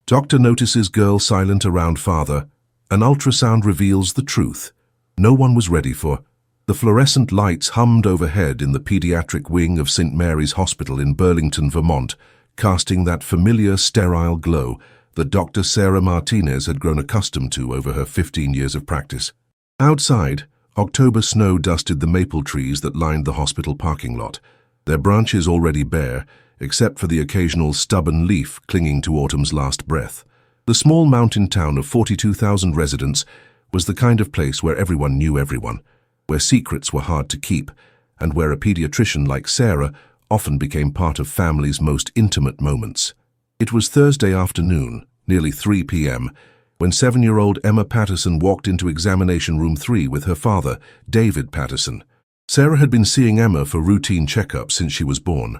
Doctor notices girl silent around father. An ultrasound reveals the truth. No one was ready for. The fluorescent lights hummed overhead in the pediatric wing of St. Mary's Hospital in Burlington, Vermont, casting that familiar sterile glow that Dr. Sarah Martinez had grown accustomed to over her 15 years of practice. Outside, October snow dusted the maple trees that lined the hospital parking lot, their branches already bare, except for the occasional stubborn leaf clinging to autumn's last breath. The small mountain town of 42,000 residents was the kind of place where everyone knew everyone, where secrets were hard to keep, and where a pediatrician like Sarah often became part of families' most intimate moments. It was Thursday afternoon, nearly 3 p.m., when 7-year-old Emma Patterson walked into examination room 3 with her father, David Patterson. Sarah had been seeing Emma for routine checkups since she was born,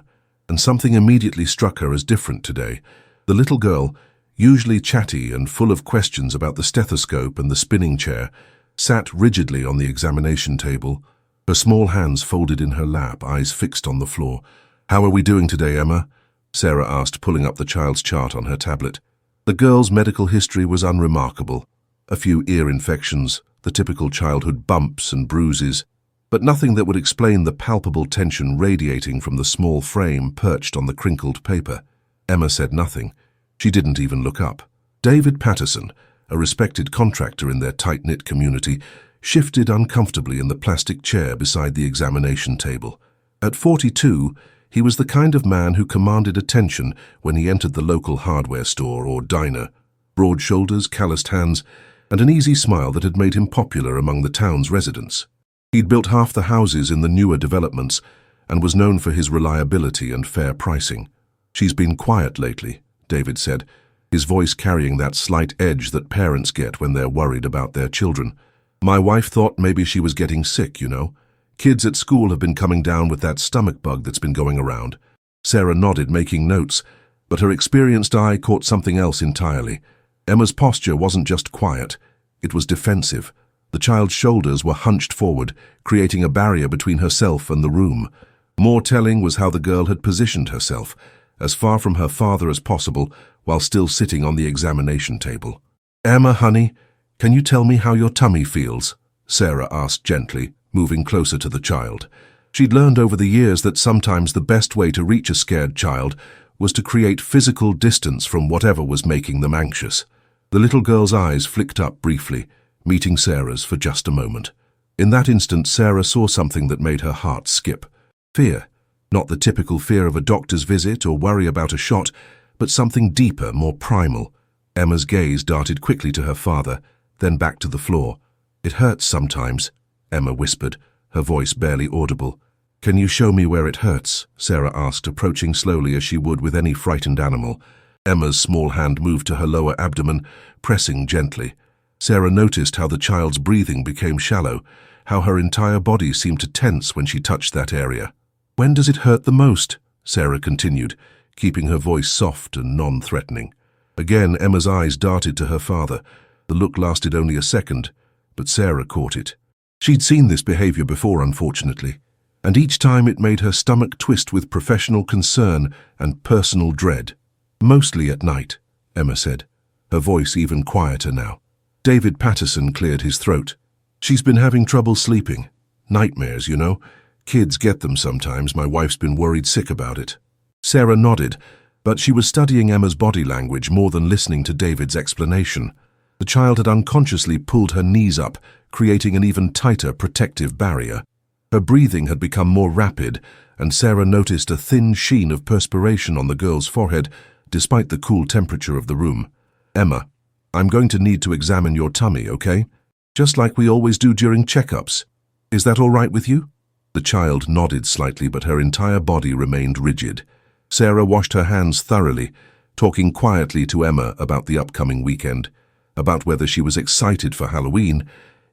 and something immediately struck her as different today. The little girl, usually chatty and full of questions about the stethoscope and the spinning chair, sat rigidly on the examination table, her small hands folded in her lap, eyes fixed on the floor. "How are we doing today, Emma?" Sarah asked, pulling up the child's chart on her tablet. The girl's medical history was unremarkable. A few ear infections, the typical childhood bumps and bruises, but nothing that would explain the palpable tension radiating from the small frame perched on the crinkled paper. Emma said nothing. She didn't even look up. David Patterson, a respected contractor in their tight-knit community, shifted uncomfortably in the plastic chair beside the examination table. At 42, he was the kind of man who commanded attention when he entered the local hardware store or diner. Broad shoulders, calloused hands, and an easy smile that had made him popular among the town's residents. He'd built half the houses in the newer developments and was known for his reliability and fair pricing. "She's been quiet lately," David said, his voice carrying that slight edge that parents get when they're worried about their children. "My wife thought maybe she was getting sick, you know. Kids at school have been coming down with that stomach bug that's been going around." Sarah nodded, making notes, but her experienced eye caught something else entirely. Emma's posture wasn't just quiet, it was defensive. The child's shoulders were hunched forward, creating a barrier between herself and the room. More telling was how the girl had positioned herself, as far from her father as possible, while still sitting on the examination table. "Emma, honey, can you tell me how your tummy feels?" Sarah asked gently, moving closer to the child. She'd learned over the years that sometimes the best way to reach a scared child was to create physical distance from whatever was making them anxious. The little girl's eyes flicked up briefly, meeting Sarah's for just a moment. In that instant, Sarah saw something that made her heart skip. Fear. Not the typical fear of a doctor's visit or worry about a shot, but something deeper, more primal. Emma's gaze darted quickly to her father, then back to the floor. "It hurts sometimes," Emma whispered, her voice barely audible. "Can you show me where it hurts?" Sarah asked, approaching slowly as she would with any frightened animal. Emma's small hand moved to her lower abdomen, pressing gently. Sarah noticed how the child's breathing became shallow, how her entire body seemed to tense when she touched that area. "When does it hurt the most?" Sarah continued, keeping her voice soft and non-threatening. Again, Emma's eyes darted to her father. The look lasted only a second, but Sarah caught it. She'd seen this behavior before, unfortunately, and each time it made her stomach twist with professional concern and personal dread. "Mostly at night," Emma said, her voice even quieter now. David Patterson cleared his throat. "She's been having trouble sleeping. Nightmares, you know. Kids get them sometimes. My wife's been worried sick about it." Sarah nodded, but she was studying Emma's body language more than listening to David's explanation. The child had unconsciously pulled her knees up, creating an even tighter protective barrier. Her breathing had become more rapid, and Sarah noticed a thin sheen of perspiration on the girl's forehead, despite the cool temperature of the room. "Emma, I'm going to need to examine your tummy, okay? Just like we always do during checkups. Is that all right with you?" The child nodded slightly, but her entire body remained rigid. Sarah washed her hands thoroughly, talking quietly to Emma about the upcoming weekend, about whether she was excited for Halloween,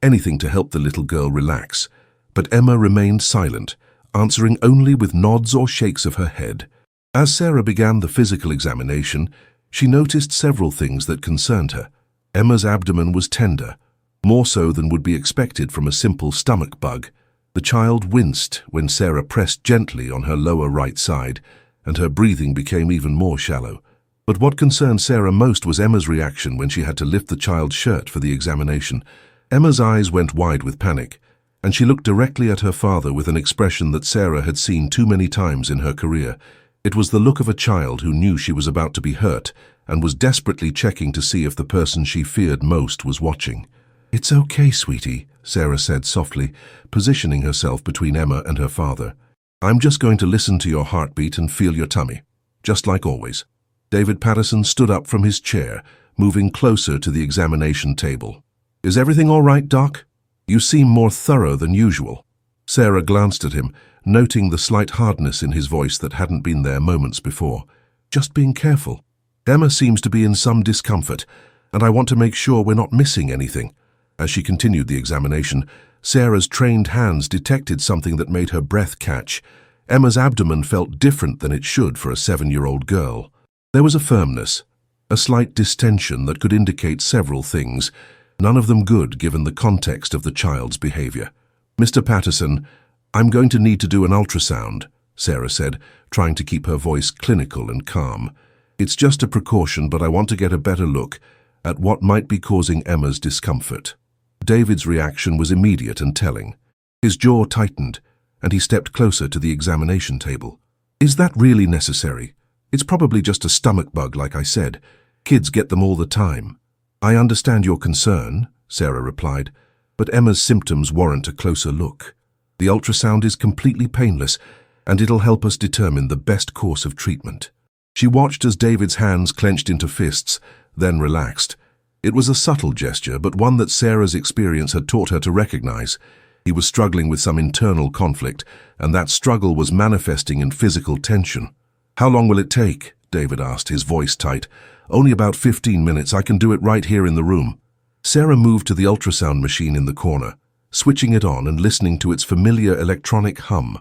anything to help the little girl relax. But Emma remained silent, answering only with nods or shakes of her head. As Sarah began the physical examination, she noticed several things that concerned her. Emma's abdomen was tender, more so than would be expected from a simple stomach bug. The child winced when Sarah pressed gently on her lower right side, and her breathing became even more shallow. But what concerned Sarah most was Emma's reaction when she had to lift the child's shirt for the examination. Emma's eyes went wide with panic, and she looked directly at her father with an expression that Sarah had seen too many times in her career. It was the look of a child who knew she was about to be hurt and was desperately checking to see if the person she feared most was watching. "It's okay, sweetie," Sarah said softly, positioning herself between Emma and her father. "I'm just going to listen to your heartbeat and feel your tummy, just like always." David Patterson stood up from his chair, moving closer to the examination table. "Is everything all right, Doc? You seem more thorough than usual." Sarah glanced at him, noting the slight hardness in his voice that hadn't been there moments before. "Just being careful. Emma seems to be in some discomfort, and I want to make sure we're not missing anything." As she continued the examination, Sarah's trained hands detected something that made her breath catch. Emma's abdomen felt different than it should for a 7-year-old girl. There was a firmness, a slight distension that could indicate several things, none of them good given the context of the child's behavior. "Mr. Patterson, I'm going to need to do an ultrasound," Sarah said, trying to keep her voice clinical and calm. "It's just a precaution, but I want to get a better look at what might be causing Emma's discomfort." David's reaction was immediate and telling. His jaw tightened, and he stepped closer to the examination table. "Is that really necessary? It's probably just a stomach bug, like I said. Kids get them all the time." "I understand your concern," Sarah replied, "but Emma's symptoms warrant a closer look. The ultrasound is completely painless, and it'll help us determine the best course of treatment." She watched as David's hands clenched into fists, then relaxed. It was a subtle gesture, but one that Sarah's experience had taught her to recognize. He was struggling with some internal conflict, and that struggle was manifesting in physical tension. "How long will it take?" David asked, his voice tight. "Only about 15 minutes. I can do it right here in the room." Sarah moved to the ultrasound machine in the corner, switching it on and listening to its familiar electronic hum.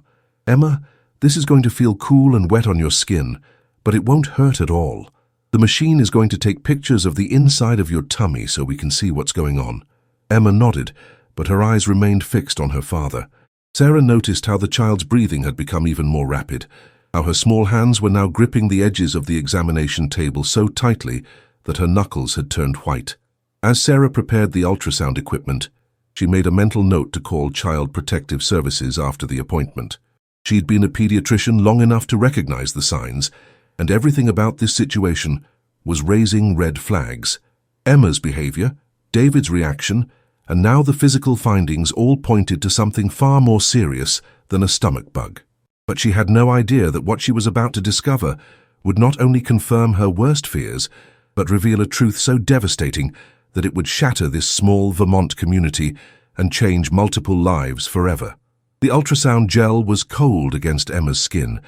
"Emma, this is going to feel cool and wet on your skin, but it won't hurt at all. The machine is going to take pictures of the inside of your tummy so we can see what's going on." Emma nodded, but her eyes remained fixed on her father. Sarah noticed how the child's breathing had become even more rapid, how her small hands were now gripping the edges of the examination table so tightly that her knuckles had turned white. As Sarah prepared the ultrasound equipment, she made a mental note to call Child Protective Services after the appointment. She'd been a pediatrician long enough to recognize the signs, and everything about this situation was raising red flags. Emma's behavior, David's reaction, and now the physical findings all pointed to something far more serious than a stomach bug. But she had no idea that what she was about to discover would not only confirm her worst fears, but reveal a truth so devastating that it would shatter this small Vermont community and change multiple lives forever. The ultrasound gel was cold against Emma's skin,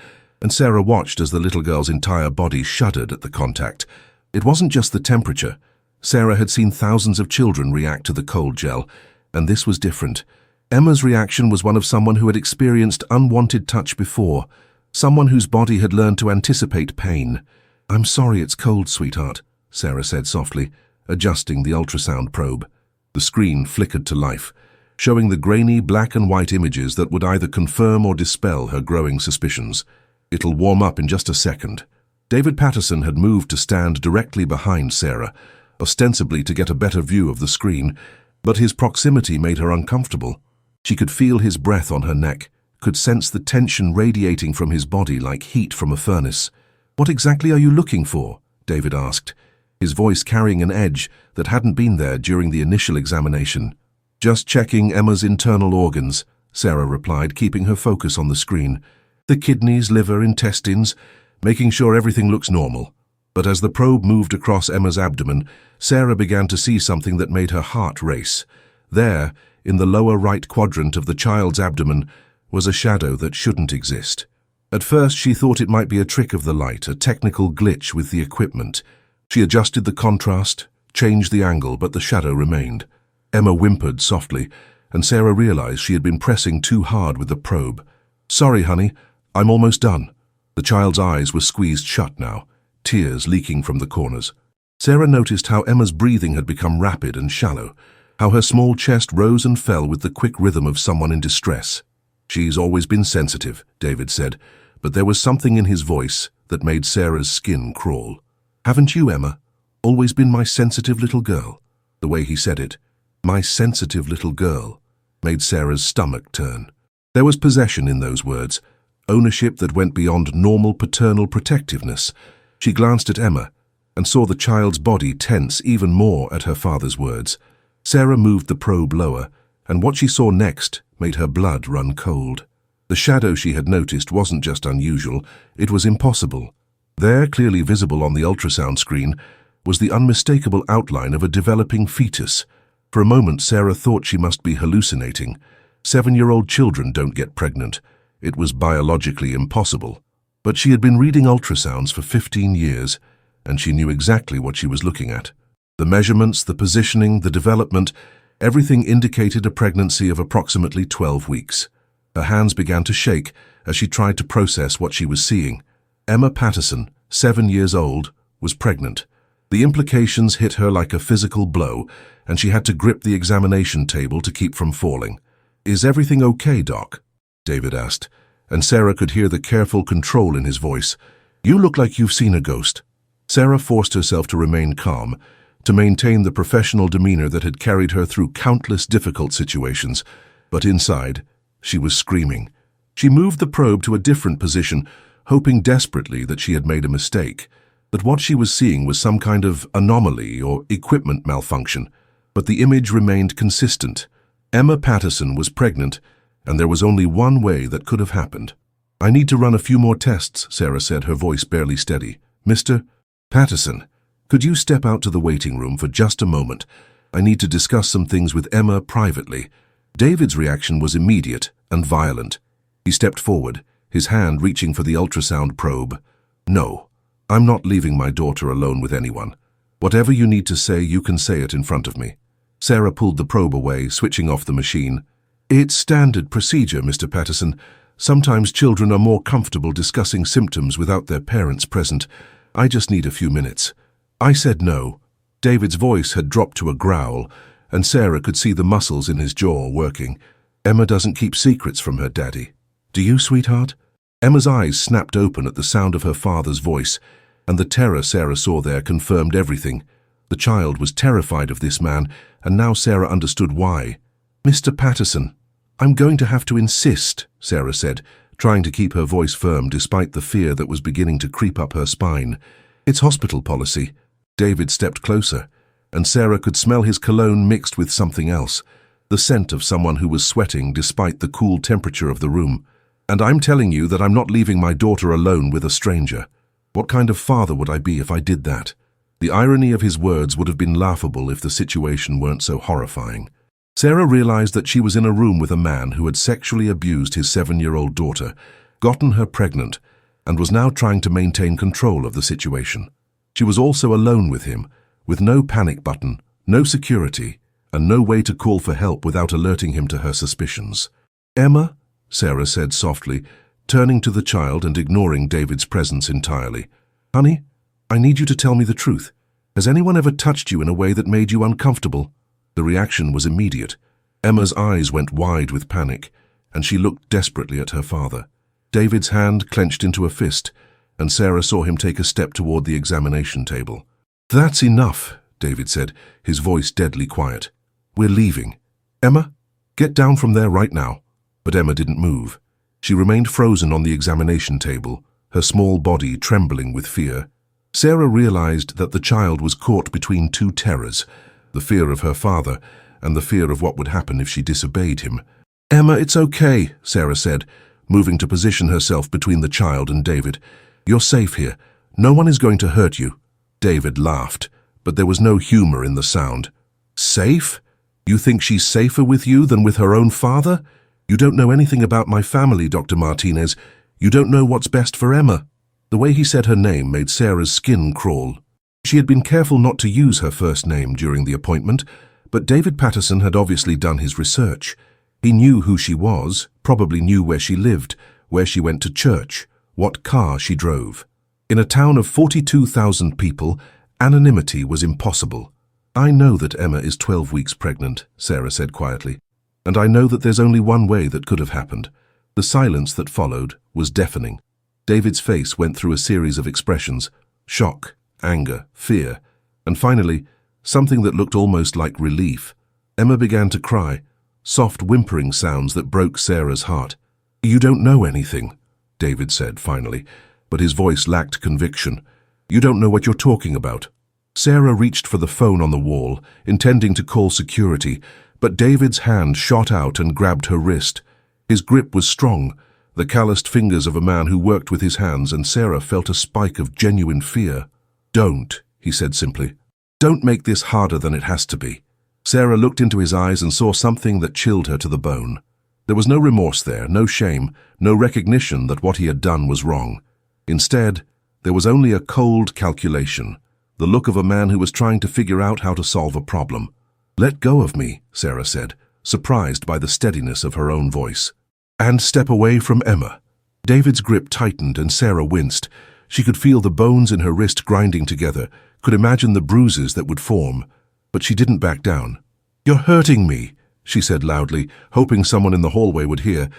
and Sarah watched as the little girl's entire body shuddered at the contact. It wasn't just the temperature. Sarah had seen thousands of children react to the cold gel, and this was different. Emma's reaction was one of someone who had experienced unwanted touch before, someone whose body had learned to anticipate pain. "I'm sorry it's cold, sweetheart," Sarah said softly, adjusting the ultrasound probe. The screen flickered to life, showing the grainy black and white images that would either confirm or dispel her growing suspicions. "It'll warm up in just a second." David Patterson had moved to stand directly behind Sarah, ostensibly to get a better view of the screen, but his proximity made her uncomfortable. She could feel his breath on her neck, could sense the tension radiating from his body like heat from a furnace. "What exactly are you looking for?" David asked, his voice carrying an edge that hadn't been there during the initial examination. "Just checking Emma's internal organs," Sarah replied, keeping her focus on the screen. "The kidneys, liver, intestines, making sure everything looks normal." But as the probe moved across Emma's abdomen, Sarah began to see something that made her heart race. There, in the lower right quadrant of the child's abdomen, was a shadow that shouldn't exist. At first she thought it might be a trick of the light, a technical glitch with the equipment. She adjusted the contrast, changed the angle, but the shadow remained. Emma whimpered softly, and Sarah realized she had been pressing too hard with the probe. "Sorry, honey, I'm almost done." The child's eyes were squeezed shut now, tears leaking from the corners. Sarah noticed how Emma's breathing had become rapid and shallow, how her small chest rose and fell with the quick rhythm of someone in distress. "She's always been sensitive," David said, but there was something in his voice that made Sarah's skin crawl. Haven't you, Emma, always been my sensitive little girl? The way he said it, my sensitive little girl, made Sarah's stomach turn. There was possession in those words, ownership that went beyond normal paternal protectiveness. She glanced at Emma and saw the child's body tense even more at her father's words. Sarah moved the probe lower, and what she saw next made her blood run cold. The shadow she had noticed wasn't just unusual, it was impossible. There, clearly visible on the ultrasound screen, was the unmistakable outline of a developing fetus. For a moment, Sarah thought she must be hallucinating. 7-year-old children don't get pregnant. It was biologically impossible. But she had been reading ultrasounds for 15 years, and she knew exactly what she was looking at. The measurements, the positioning, the development, everything indicated a pregnancy of approximately 12 weeks. Her hands began to shake as she tried to process what she was seeing. Emma Patterson, 7 years old, was pregnant. The implications hit her like a physical blow, and she had to grip the examination table to keep from falling. "Is everything okay, Doc?" David asked, and Sarah could hear the careful control in his voice. "You look like you've seen a ghost." Sarah forced herself to remain calm, to maintain the professional demeanor that had carried her through countless difficult situations, but inside, she was screaming. She moved the probe to a different position, hoping desperately that she had made a mistake, that what she was seeing was some kind of anomaly or equipment malfunction. But the image remained consistent. Emma Patterson was pregnant, and there was only one way that could have happened. "I need to run a few more tests," Sarah said, her voice barely steady. "Mr. Patterson, could you step out to the waiting room for just a moment? I need to discuss some things with Emma privately." David's reaction was immediate and violent. He stepped forward, his hand reaching for the ultrasound probe. "No, I'm not leaving my daughter alone with anyone. Whatever you need to say, you can say it in front of me." Sarah pulled the probe away, switching off the machine. "It's standard procedure, Mr. Patterson. Sometimes children are more comfortable discussing symptoms without their parents present. I just need a few minutes." I said no. David's voice had dropped to a growl, and Sarah could see the muscles in his jaw working. "Emma doesn't keep secrets from her daddy. Do you, sweetheart?" Emma's eyes snapped open at the sound of her father's voice, and the terror Sarah saw there confirmed everything. The child was terrified of this man, and now Sarah understood why. "Mr. Patterson, I'm going to have to insist," Sarah said, trying to keep her voice firm despite the fear that was beginning to creep up her spine. "It's hospital policy." David stepped closer, and Sarah could smell his cologne mixed with something else, the scent of someone who was sweating despite the cool temperature of the room. "And I'm telling you that I'm not leaving my daughter alone with a stranger. What kind of father would I be if I did that?" The irony of his words would have been laughable if the situation weren't so horrifying. Sarah realized that she was in a room with a man who had sexually abused his 7-year-old daughter, gotten her pregnant, and was now trying to maintain control of the situation. She was also alone with him, with no panic button, no security, and no way to call for help without alerting him to her suspicions. "Emma," Sarah said softly, turning to the child and ignoring David's presence entirely. "Honey, I need you to tell me the truth. Has anyone ever touched you in a way that made you uncomfortable?" The reaction was immediate. Emma's eyes went wide with panic, and she looked desperately at her father. David's hand clenched into a fist, and Sarah saw him take a step toward the examination table. "That's enough," David said, his voice deadly quiet. "We're leaving. Emma, get down from there right now." But Emma didn't move. She remained frozen on the examination table, her small body trembling with fear. Sarah realized that the child was caught between two terrors, the fear of her father and the fear of what would happen if she disobeyed him. "Emma, it's okay," Sarah said, moving to position herself between the child and David. "You're safe here. No one is going to hurt you." David laughed, but there was no humor in the sound. "Safe? You think she's safer with you than with her own father? You don't know anything about my family, Dr. Martinez. You don't know what's best for Emma." The way he said her name made Sarah's skin crawl. She had been careful not to use her first name during the appointment, but David Patterson had obviously done his research. He knew who she was, probably knew where she lived, where she went to church, what car she drove. In a town of 42,000 people, anonymity was impossible. "I know that Emma is 12 weeks pregnant," Sarah said quietly, "and I know that there's only one way that could have happened." The silence that followed was deafening. David's face went through a series of expressions: shock, anger, fear, and finally, something that looked almost like relief. Emma began to cry, soft whimpering sounds that broke Sarah's heart. "You don't know anything," David said finally, but his voice lacked conviction. "You don't know what you're talking about." Sarah reached for the phone on the wall, intending to call security, but David's hand shot out and grabbed her wrist. His grip was strong, the calloused fingers of a man who worked with his hands, and Sarah felt a spike of genuine fear. "Don't," he said simply. "Don't make this harder than it has to be." Sarah looked into his eyes and saw something that chilled her to the bone. There was no remorse there, no shame, no recognition that what he had done was wrong. Instead, there was only a cold calculation, the look of a man who was trying to figure out how to solve a problem. "Let go of me," Sarah said, surprised by the steadiness of her own voice. "And step away from Emma." David's grip tightened and Sarah winced. She could feel the bones in her wrist grinding together, could imagine the bruises that would form. But she didn't back down. "You're hurting me," she said loudly, hoping someone in the hallway would hear.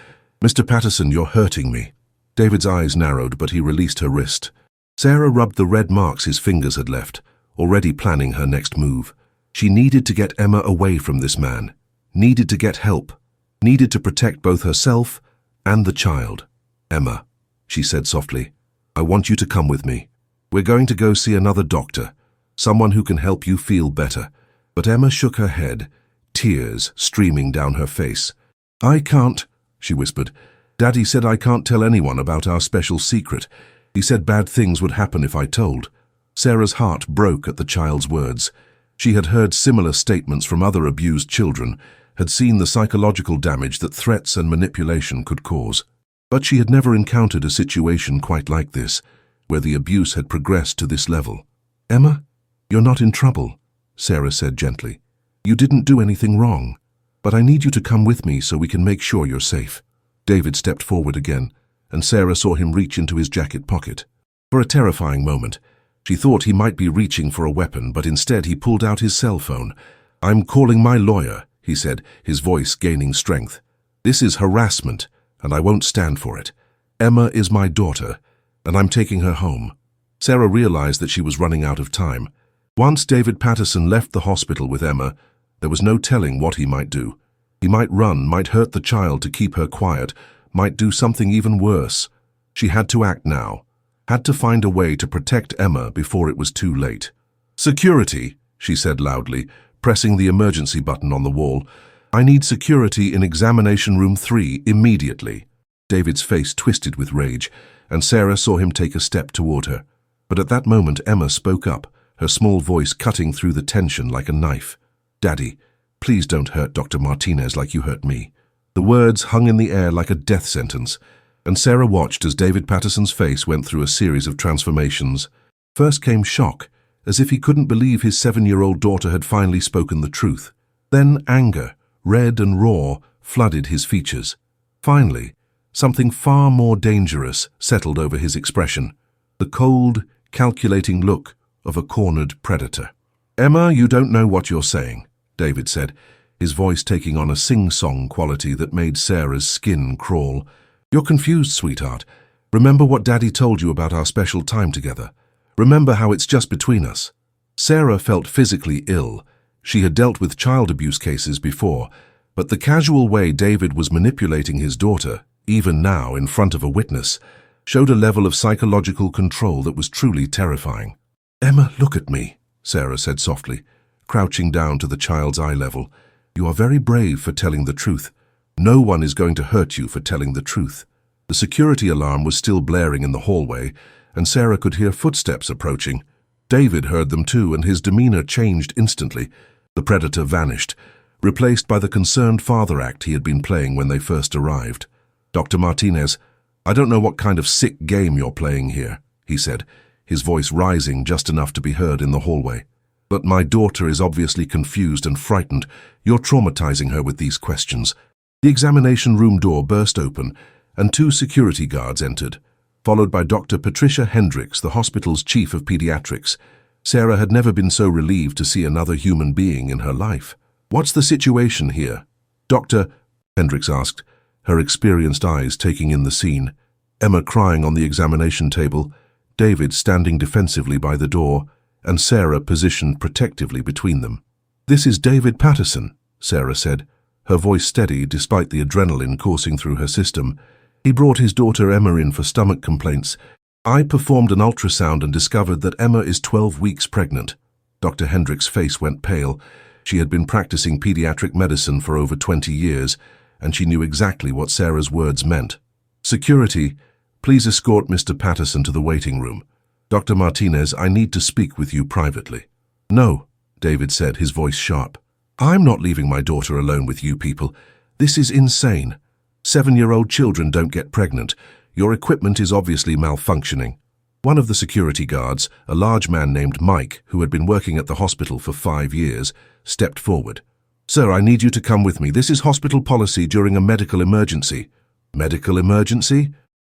"Mr. Patterson, you're hurting me." David's eyes narrowed, but he released her wrist. Sarah rubbed the red marks his fingers had left, already planning her next move. She needed to get Emma away from this man, needed to get help, needed to protect both herself and the child. "Emma," she said softly, "I want you to come with me. We're going to go see another doctor, someone who can help you feel better." But Emma shook her head, tears streaming down her face. "I can't," she whispered. "Daddy said I can't tell anyone about our special secret. He said bad things would happen if I told." Sarah's heart broke at the child's words. She had heard similar statements from other abused children, had seen the psychological damage that threats and manipulation could cause. But she had never encountered a situation quite like this, where the abuse had progressed to this level. "Emma, you're not in trouble," Sarah said gently. "You didn't do anything wrong, but I need you to come with me so we can make sure you're safe." David stepped forward again, and Sarah saw him reach into his jacket pocket. For a terrifying moment, she thought he might be reaching for a weapon, but instead he pulled out his cell phone. "I'm calling my lawyer," he said, his voice gaining strength. "This is harassment, and I won't stand for it. Emma is my daughter, and I'm taking her home." Sarah realized that she was running out of time. Once David Patterson left the hospital with Emma, there was no telling what he might do. He might run, might hurt the child to keep her quiet, might do something even worse. She had to act now, had to find a way to protect Emma before it was too late. "Security," she said loudly, pressing the emergency button on the wall. "I need security in examination room 3 immediately." David's face twisted with rage, and Sarah saw him take a step toward her. But at that moment Emma spoke up, her small voice cutting through the tension like a knife. "Daddy, please don't hurt Dr. Martinez like you hurt me." The words hung in the air like a death sentence, and Sarah watched as David Patterson's face went through a series of transformations. First came shock, as if he couldn't believe his 7-year-old daughter had finally spoken the truth. Then anger, red and raw, flooded his features. Finally, something far more dangerous settled over his expression, the cold, calculating look of a cornered predator. "Emma, you don't know what you're saying," David said, his voice taking on a sing-song quality that made Sarah's skin crawl. "You're confused, sweetheart. Remember what Daddy told you about our special time together. Remember how it's just between us." Sarah felt physically ill. She had dealt with child abuse cases before, but the casual way David was manipulating his daughter, even now in front of a witness, showed a level of psychological control that was truly terrifying. "Emma, look at me," Sarah said softly, crouching down to the child's eye level. "You are very brave for telling the truth. No one is going to hurt you for telling the truth." The security alarm was still blaring in the hallway, and Sarah could hear footsteps approaching. David heard them too, and his demeanor changed instantly. The predator vanished, replaced by the concerned father act he had been playing when they first arrived. "Dr. Martinez, I don't know what kind of sick game you're playing here," he said, his voice rising just enough to be heard in the hallway. "But my daughter is obviously confused and frightened. You're traumatizing her with these questions." The examination room door burst open, and 2 security guards entered, followed by Dr. Patricia Hendricks, the hospital's chief of pediatrics. Sarah had never been so relieved to see another human being in her life. "What's the situation here?" "Doctor," Hendricks asked, her experienced eyes taking in the scene. Emma crying on the examination table, David standing defensively by the door, and Sarah positioned protectively between them. "This is David Patterson," Sarah said, her voice steady despite the adrenaline coursing through her system. "He brought his daughter Emma in for stomach complaints. I performed an ultrasound and discovered that Emma is 12 weeks pregnant." Dr. Hendricks' face went pale. She had been practicing pediatric medicine for over 20 years, and she knew exactly what Sarah's words meant. "Security, please escort Mr. Patterson to the waiting room. Dr. Martinez, I need to speak with you privately." "No," David said, his voice sharp. "I'm not leaving my daughter alone with you people. This is insane. 7-year-old children don't get pregnant. Your equipment is obviously malfunctioning." One of the security guards, a large man named Mike, who had been working at the hospital for 5 years, stepped forward. "Sir, I need you to come with me. This is hospital policy during a medical emergency." "Medical emergency?"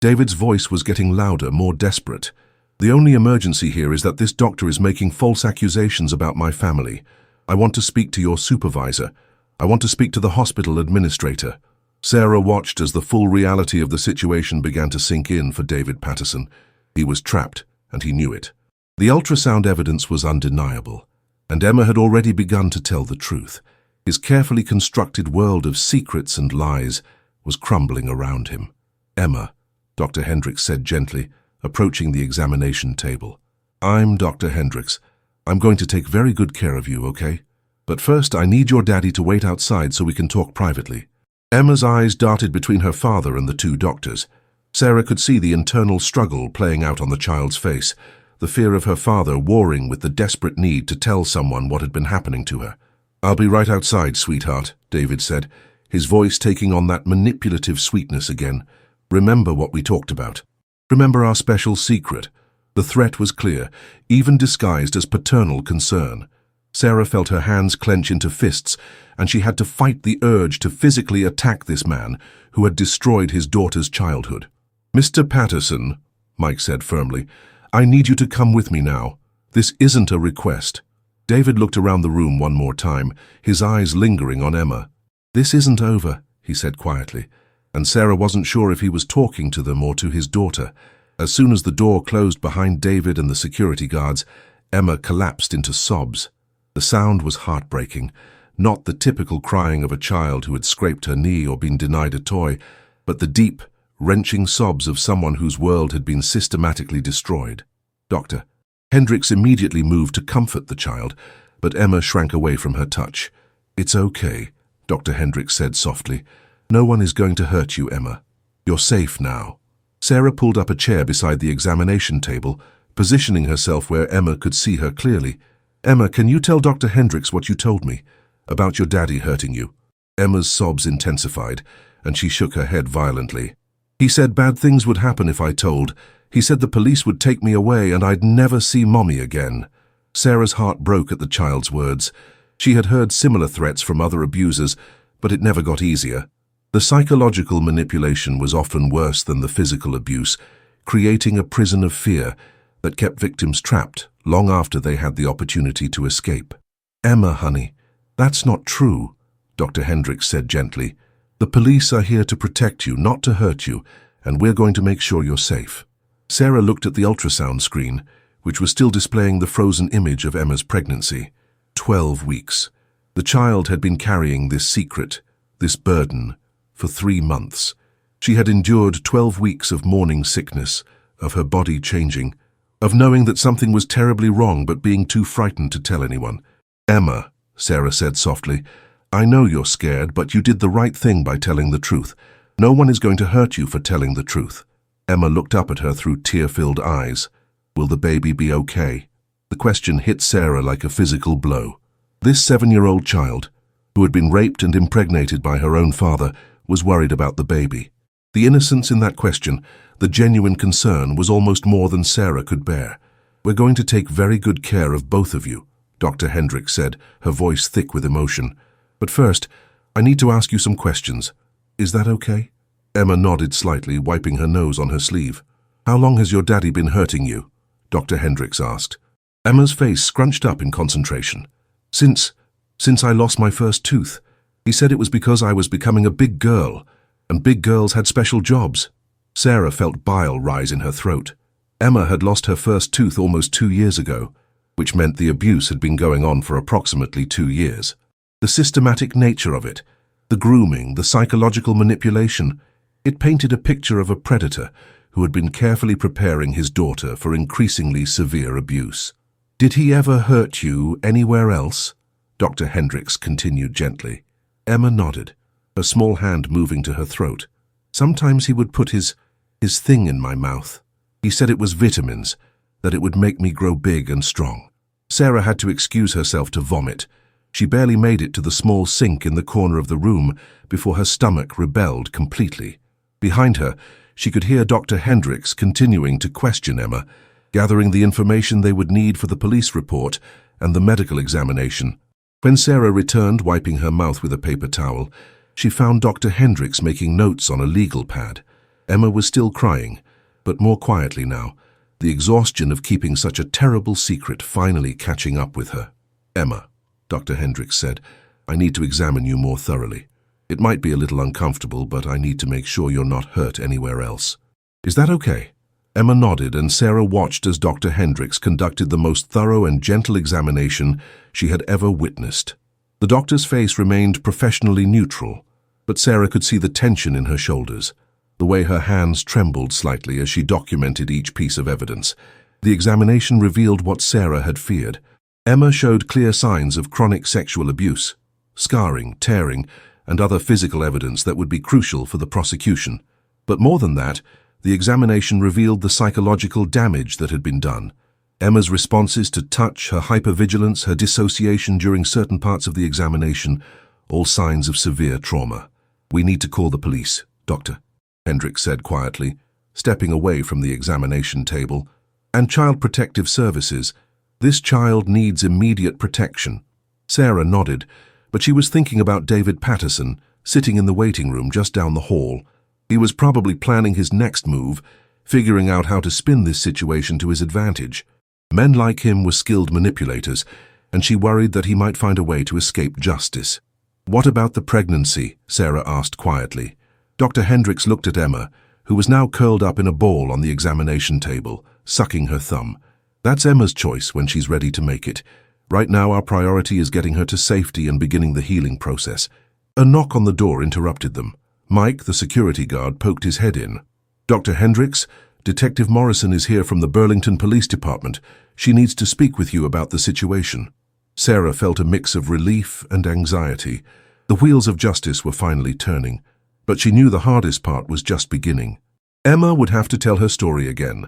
David's voice was getting louder, more desperate. "The only emergency here is that this doctor is making false accusations about my family. I want to speak to your supervisor. I want to speak to the hospital administrator." Sarah watched as the full reality of the situation began to sink in for David Patterson. He was trapped, and he knew it. The ultrasound evidence was undeniable, and Emma had already begun to tell the truth. His carefully constructed world of secrets and lies was crumbling around him. "Emma," Dr. Hendricks said gently, approaching the examination table. "I'm Dr. Hendricks. I'm going to take very good care of you, okay? But first, I need your daddy to wait outside so we can talk privately." Emma's eyes darted between her father and the two doctors. Sarah could see the internal struggle playing out on the child's face, the fear of her father warring with the desperate need to tell someone what had been happening to her. "I'll be right outside, sweetheart," David said, his voice taking on that manipulative sweetness again. "Remember what we talked about. Remember our special secret." The threat was clear, even disguised as paternal concern. Sarah felt her hands clench into fists, and she had to fight the urge to physically attack this man who had destroyed his daughter's childhood. "Mr. Patterson," Mike said firmly, "I need you to come with me now. This isn't a request." David looked around the room one more time, his eyes lingering on Emma. "This isn't over," he said quietly, and Sarah wasn't sure if he was talking to them or to his daughter. As soon as the door closed behind David and the security guards, Emma collapsed into sobs. The sound was heartbreaking, not the typical crying of a child who had scraped her knee or been denied a toy, but the deep, wrenching sobs of someone whose world had been systematically destroyed. Dr. Hendricks immediately moved to comfort the child, but Emma shrank away from her touch. "It's okay," Dr. Hendricks said softly. "No one is going to hurt you, Emma. You're safe now." Sarah pulled up a chair beside the examination table, positioning herself where Emma could see her clearly. "Emma, can you tell Dr. Hendricks what you told me about your daddy hurting you?" Emma's sobs intensified, and she shook her head violently. "He said bad things would happen if I told. He said the police would take me away and I'd never see Mommy again." Sarah's heart broke at the child's words. She had heard similar threats from other abusers, but it never got easier. The psychological manipulation was often worse than the physical abuse, creating a prison of fear that kept victims trapped long after they had the opportunity to escape. "Emma, honey, that's not true," Dr. Hendricks said gently. "The police are here to protect you, not to hurt you, and we're going to make sure you're safe." Sarah looked at the ultrasound screen, which was still displaying the frozen image of Emma's pregnancy. 12 weeks. The child had been carrying this secret, this burden, for 3 months. She had endured 12 weeks of morning sickness, of her body changing, of knowing that something was terribly wrong but being too frightened to tell anyone. "Emma," Sarah said softly, "I know you're scared, but you did the right thing by telling the truth. No one is going to hurt you for telling the truth." Emma looked up at her through tear-filled eyes. "Will the baby be okay?" The question hit Sarah like a physical blow. This 7-year-old child, who had been raped and impregnated by her own father, was worried about the baby. The innocence in that question, the genuine concern, was almost more than Sarah could bear. "We're going to take very good care of both of you," Dr. Hendricks said, her voice thick with emotion. "But first, I need to ask you some questions. Is that okay?" Emma nodded slightly, wiping her nose on her sleeve. "How long has your daddy been hurting you?" Dr. Hendricks asked. Emma's face scrunched up in concentration. Since I lost my first tooth. He said it was because I was becoming a big girl, and big girls had special jobs." Sarah felt bile rise in her throat. Emma had lost her first tooth almost 2 years ago, which meant the abuse had been going on for approximately 2 years. The systematic nature of it, the grooming, the psychological manipulation, it painted a picture of a predator who had been carefully preparing his daughter for increasingly severe abuse. "Did he ever hurt you anywhere else?" Dr. Hendricks continued gently. Emma nodded, her small hand moving to her throat. "Sometimes he would put his thing in my mouth. He said it was vitamins, that it would make me grow big and strong." Sarah had to excuse herself to vomit. She barely made it to the small sink in the corner of the room before her stomach rebelled completely. Behind her, she could hear Dr. Hendricks continuing to question Emma, gathering the information they would need for the police report and the medical examination. When Sarah returned, wiping her mouth with a paper towel, she found Dr. Hendricks making notes on a legal pad. Emma was still crying, but more quietly now, the exhaustion of keeping such a terrible secret finally catching up with her. "Emma," Dr. Hendricks said, "I need to examine you more thoroughly. It might be a little uncomfortable, but I need to make sure you're not hurt anywhere else. Is that okay?" Emma nodded, and Sarah watched as Dr. Hendricks conducted the most thorough and gentle examination she had ever witnessed. The doctor's face remained professionally neutral, but Sarah could see the tension in her shoulders, the way her hands trembled slightly as she documented each piece of evidence. The examination revealed what Sarah had feared. Emma showed clear signs of chronic sexual abuse, scarring, tearing, and other physical evidence that would be crucial for the prosecution. But more than that, the examination revealed the psychological damage that had been done. Emma's responses to touch, her hypervigilance, her dissociation during certain parts of the examination, all signs of severe trauma. "We need to call the police, Doctor," Hendricks said quietly, stepping away from the examination table. "And Child Protective Services. This child needs immediate protection." Sarah nodded, but she was thinking about David Patterson, sitting in the waiting room just down the hall. He was probably planning his next move, figuring out how to spin this situation to his advantage. Men like him were skilled manipulators, and she worried that he might find a way to escape justice. "What about the pregnancy?" Sarah asked quietly. Dr. Hendricks looked at Emma, who was now curled up in a ball on the examination table, sucking her thumb. "That's Emma's choice when she's ready to make it. Right now our priority is getting her to safety and beginning the healing process." A knock on the door interrupted them. Mike, the security guard, poked his head in. "Dr. Hendricks, Detective Morrison is here from the Burlington Police Department. She needs to speak with you about the situation." Sarah felt a mix of relief and anxiety. The wheels of justice were finally turning, but she knew the hardest part was just beginning. Emma would have to tell her story again,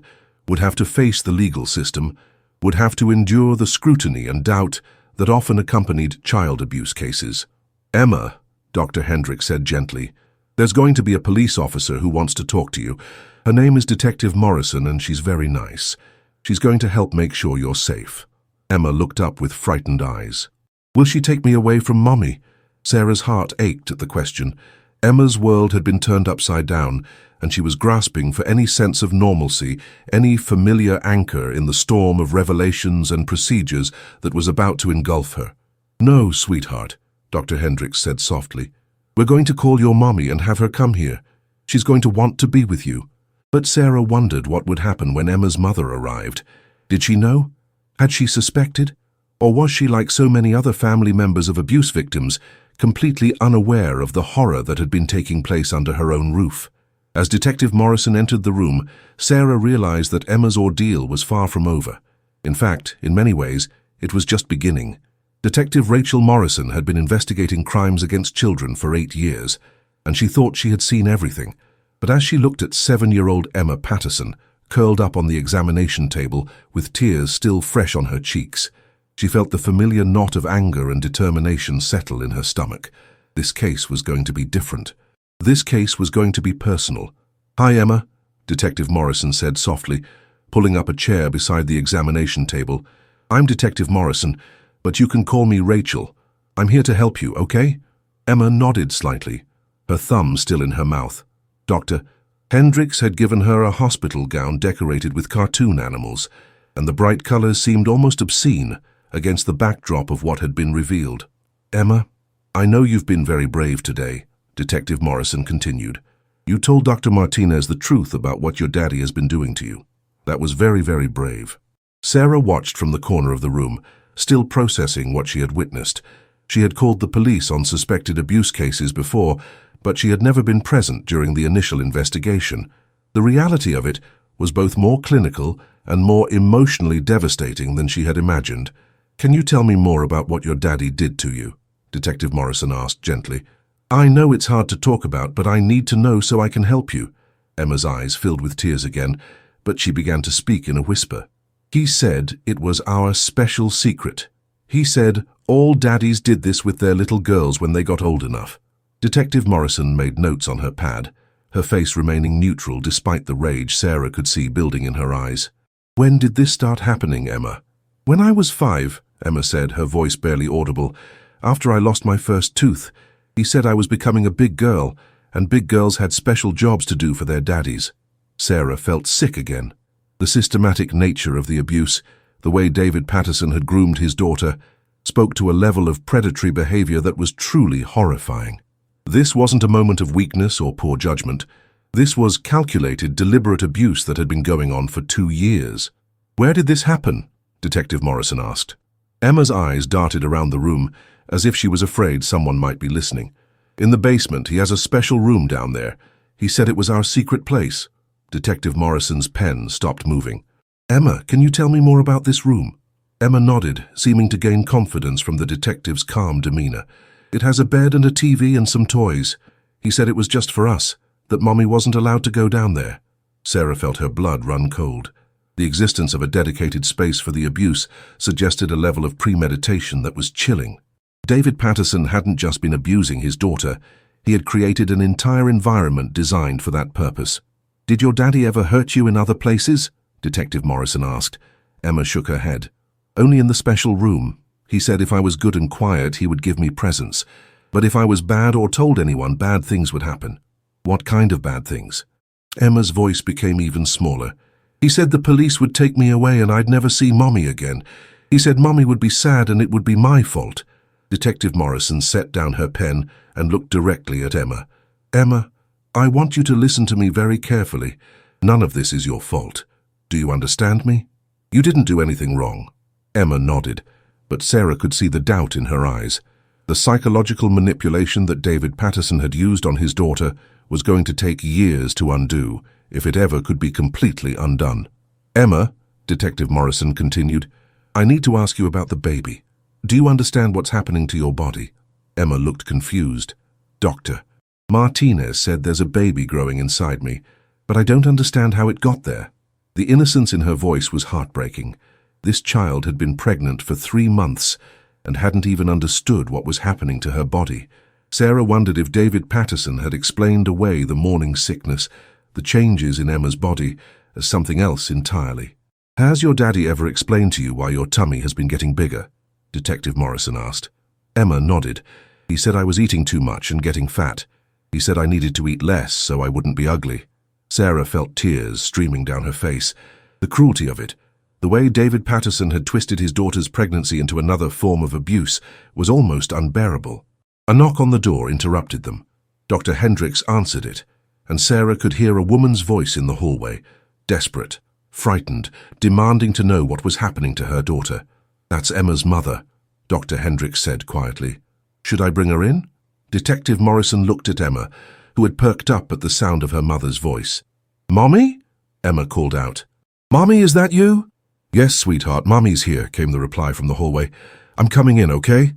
would have to face the legal system, would have to endure the scrutiny and doubt that often accompanied child abuse cases. "Emma," Dr. Hendricks said gently, "there's going to be a police officer who wants to talk to you. Her name is Detective Morrison, and she's very nice. She's going to help make sure you're safe." Emma looked up with frightened eyes. "Will she take me away from Mommy?" Sarah's heart ached at the question. Emma's world had been turned upside down, and she was grasping for any sense of normalcy, any familiar anchor in the storm of revelations and procedures that was about to engulf her. "No, sweetheart," Dr. Hendricks said softly. "We're going to call your mommy and have her come here. She's going to want to be with you." But Sarah wondered what would happen when Emma's mother arrived. Did she know? Had she suspected? Or was she, like so many other family members of abuse victims, completely unaware of the horror that had been taking place under her own roof? As Detective Morrison entered the room, Sarah realized that Emma's ordeal was far from over. In fact, in many ways, it was just beginning. Detective Rachel Morrison had been investigating crimes against children for 8 years, and she thought she had seen everything. But as she looked at 7-year-old Emma Patterson, curled up on the examination table with tears still fresh on her cheeks, she felt the familiar knot of anger and determination settle in her stomach. This case was going to be different. This case was going to be personal. "Hi, Emma," Detective Morrison said softly, pulling up a chair beside the examination table. "I'm Detective Morrison, but you can call me Rachel. I'm here to help you, okay?" Emma nodded slightly, her thumb still in her mouth. Dr. Hendricks had given her a hospital gown decorated with cartoon animals, and the bright colors seemed almost obscene against the backdrop of what had been revealed. "Emma, I know you've been very brave today," Detective Morrison continued. "You told Dr. Martinez the truth about what your daddy has been doing to you. That was very, very brave. Sarah watched from the corner of the room, still processing what she had witnessed. She had called the police on suspected abuse cases before, but she had never been present during the initial investigation. The reality of it was both more clinical and more emotionally devastating than she had imagined. "Can you tell me more about what your daddy did to you?" Detective Morrison asked gently. "I know it's hard to talk about, but I need to know so I can help you." Emma's eyes filled with tears again, but she began to speak in a whisper. "He said it was our special secret. He said all daddies did this with their little girls when they got old enough." Detective Morrison made notes on her pad, her face remaining neutral despite the rage Sarah could see building in her eyes. "When did this start happening, Emma?" "When I was 5, Emma said, her voice barely audible. "After I lost my first tooth. He said I was becoming a big girl, and big girls had special jobs to do for their daddies." Sarah felt sick again. The systematic nature of the abuse, the way David Patterson had groomed his daughter, spoke to a level of predatory behavior that was truly horrifying. This wasn't a moment of weakness or poor judgment. This was calculated, deliberate abuse that had been going on for 2 years. "Where did this happen?" Detective Morrison asked. Emma's eyes darted around the room, as if she was afraid someone might be listening. "In the basement. He has a special room down there. He said it was our secret place." Detective Morrison's pen stopped moving. "Emma, can you tell me more about this room?" Emma nodded, seeming to gain confidence from the detective's calm demeanor. "It has a bed and a TV and some toys. He said it was just for us, that Mommy wasn't allowed to go down there." Sarah felt her blood run cold. The existence of a dedicated space for the abuse suggested a level of premeditation that was chilling. David Patterson hadn't just been abusing his daughter, he had created an entire environment designed for that purpose. "Did your daddy ever hurt you in other places?" Detective Morrison asked. Emma shook her head. "Only in the special room. He said if I was good and quiet, he would give me presents. But if I was bad or told anyone, bad things would happen." "What kind of bad things?" Emma's voice became even smaller. "He said the police would take me away and I'd never see Mommy again. He said Mommy would be sad and it would be my fault." Detective Morrison set down her pen and looked directly at Emma. "Emma, I want you to listen to me very carefully. None of this is your fault. Do you understand me? You didn't do anything wrong." Emma nodded, but Sarah could see the doubt in her eyes. The psychological manipulation that David Patterson had used on his daughter was going to take years to undo, if it ever could be completely undone. "Emma," Detective Morrison continued, "I need to ask you about the baby. Do you understand what's happening to your body?" Emma looked confused. "Doctor, Martinez said there's a baby growing inside me, but I don't understand how it got there." The innocence in her voice was heartbreaking. This child had been pregnant for 3 months and hadn't even understood what was happening to her body. Sarah wondered if David Patterson had explained away the morning sickness, the changes in Emma's body, as something else entirely. "Has your daddy ever explained to you why your tummy has been getting bigger?" Detective Morrison asked. Emma nodded. "He said I was eating too much and getting fat. He said I needed to eat less so I wouldn't be ugly." Sarah felt tears streaming down her face. The cruelty of it, the way David Patterson had twisted his daughter's pregnancy into another form of abuse, was almost unbearable. A knock on the door interrupted them. Dr. Hendricks answered it, and Sarah could hear a woman's voice in the hallway, desperate, frightened, demanding to know what was happening to her daughter. "That's Emma's mother," Dr. Hendricks said quietly. "Should I bring her in?" Detective Morrison looked at Emma, who had perked up at the sound of her mother's voice. "Mommy?" Emma called out. "Mommy, is that you?" "Yes, sweetheart, Mommy's here," came the reply from the hallway. "I'm coming in, okay?"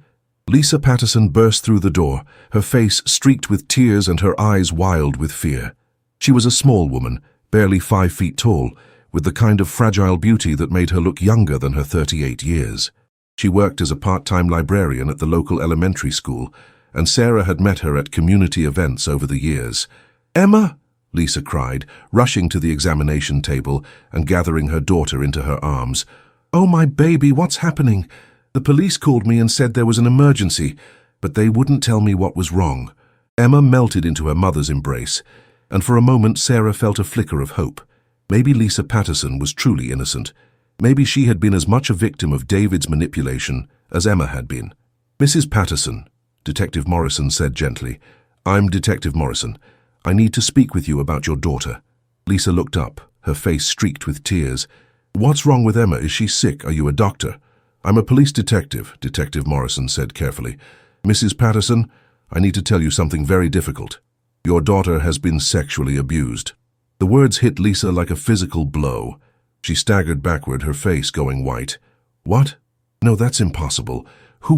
Lisa Patterson burst through the door, her face streaked with tears and her eyes wild with fear. She was a small woman, barely 5 feet tall, with the kind of fragile beauty that made her look younger than her 38 years. She worked as a part-time librarian at the local elementary school, and Sarah had met her at community events over the years. "Emma!" Lisa cried, rushing to the examination table and gathering her daughter into her arms. "Oh, my baby, what's happening? The police called me and said there was an emergency, but they wouldn't tell me what was wrong." Emma melted into her mother's embrace, and for a moment Sarah felt a flicker of hope. Maybe Lisa Patterson was truly innocent. Maybe she had been as much a victim of David's manipulation as Emma had been. "Mrs. Patterson," Detective Morrison said gently, "I'm Detective Morrison. I need to speak with you about your daughter." Lisa looked up, her face streaked with tears. "What's wrong with Emma? Is she sick? Are you a doctor?" "I'm a police detective," Detective Morrison said carefully. "Mrs. Patterson, I need to tell you something very difficult. Your daughter has been sexually abused." The words hit Lisa like a physical blow. She staggered backward, her face going white. "What? No, that's impossible. Who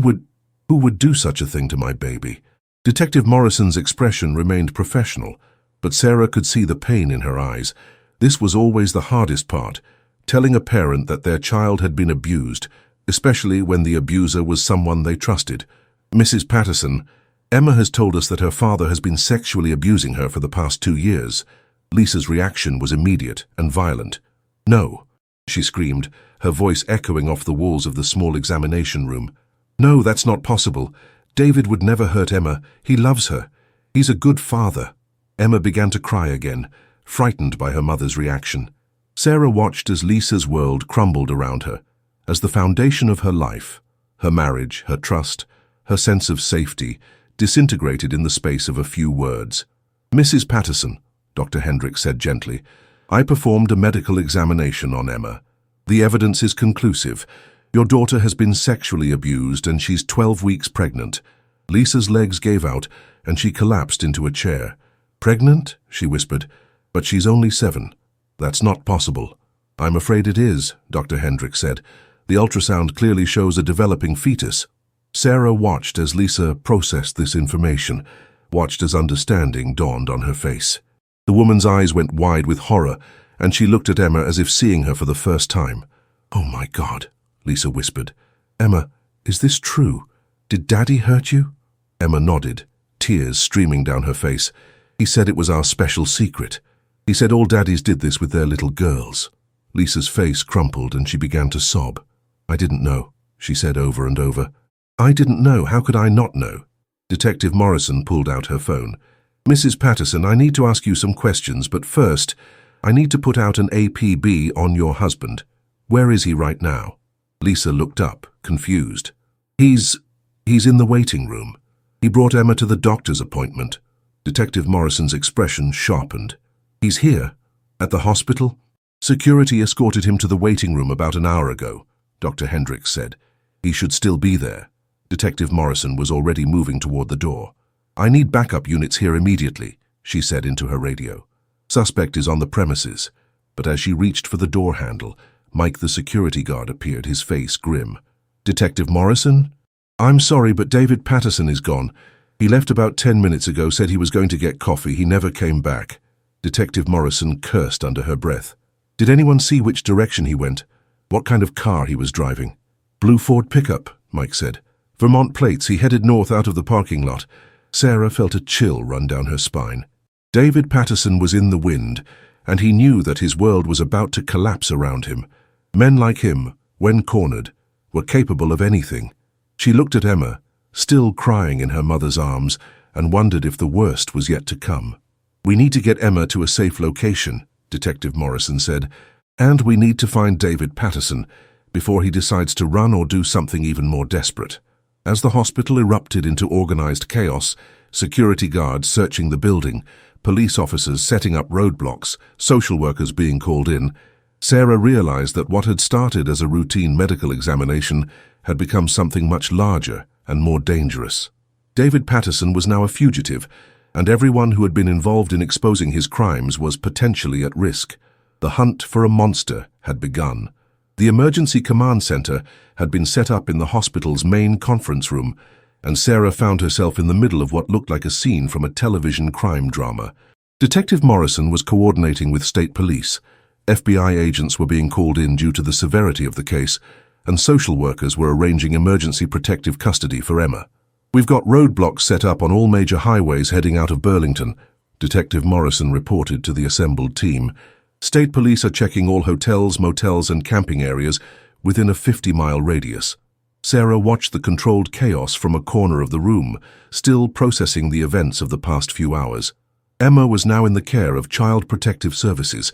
would do such a thing to my baby?" Detective Morrison's expression remained professional, but Sarah could see the pain in her eyes. This was always the hardest part, telling a parent that their child had been abused, especially when the abuser was someone they trusted. "Mrs. Patterson, Emma has told us that her father has been sexually abusing her for the past 2 years. Lisa's reaction was immediate and violent. "No," she screamed, her voice echoing off the walls of the small examination room. "No, that's not possible. David would never hurt Emma. He loves her. He's a good father." Emma began to cry again, frightened by her mother's reaction. Sarah watched as Lisa's world crumbled around her, as the foundation of her life, her marriage, her trust, her sense of safety, disintegrated in the space of a few words. "Mrs. Patterson," Dr. Hendricks said gently, "I performed a medical examination on Emma. The evidence is conclusive. Your daughter has been sexually abused and she's 12 weeks pregnant." Lisa's legs gave out and she collapsed into a chair. "Pregnant?" she whispered. "But she's only 7. That's not possible." "I'm afraid it is," Dr. Hendricks said. "The ultrasound clearly shows a developing fetus." Sarah watched as Lisa processed this information, watched as understanding dawned on her face. The woman's eyes went wide with horror, and she looked at Emma as if seeing her for the first time. "Oh my God," Lisa whispered. "Emma, is this true? Did Daddy hurt you?" Emma nodded, tears streaming down her face. "He said it was our special secret. He said all daddies did this with their little girls." Lisa's face crumpled and she began to sob. "I didn't know," she said over and over. "I didn't know. How could I not know?" Detective Morrison pulled out her phone. "Mrs. Patterson, I need to ask you some questions, but first, I need to put out an APB on your husband. Where is he right now?" Lisa looked up, confused. He's in the waiting room. He brought Emma to the doctor's appointment." Detective Morrison's expression sharpened. "He's here? At the hospital?" "Security escorted him to the waiting room about an hour ago," Dr. Hendricks said. "He should still be there." Detective Morrison was already moving toward the door. "I need backup units here immediately," she said into her radio. "Suspect is on the premises." But as she reached for the door handle, Mike the security guard appeared, his face grim. "Detective Morrison? I'm sorry, but David Patterson is gone. He left about 10 minutes ago, said he was going to get coffee. He never came back." Detective Morrison cursed under her breath. "Did anyone see which direction he went? What kind of car he was driving?" "Blue Ford pickup," Mike said. "Vermont plates. He headed north out of the parking lot." Sarah felt a chill run down her spine. David Patterson was in the wind, and he knew that his world was about to collapse around him. Men like him, when cornered, were capable of anything. She looked at Emma, still crying in her mother's arms, and wondered if the worst was yet to come. "We need to get Emma to a safe location," Detective Morrison said, "and we need to find David Patterson before he decides to run or do something even more desperate." As the hospital erupted into organized chaos, security guards searching the building, police officers setting up roadblocks, social workers being called in, Sarah realized that what had started as a routine medical examination had become something much larger and more dangerous. David Patterson was now a fugitive, and everyone who had been involved in exposing his crimes was potentially at risk. The hunt for a monster had begun. The emergency command center had been set up in the hospital's main conference room, and Sarah found herself in the middle of what looked like a scene from a television crime drama. Detective Morrison was coordinating with state police. FBI agents were being called in due to the severity of the case, and social workers were arranging emergency protective custody for Emma. "We've got roadblocks set up on all major highways heading out of Burlington," Detective Morrison reported to the assembled team. "State police are checking all hotels, motels, and camping areas within a 50-mile radius." Sarah watched the controlled chaos from a corner of the room, still processing the events of the past few hours. Emma was now in the care of Child Protective Services,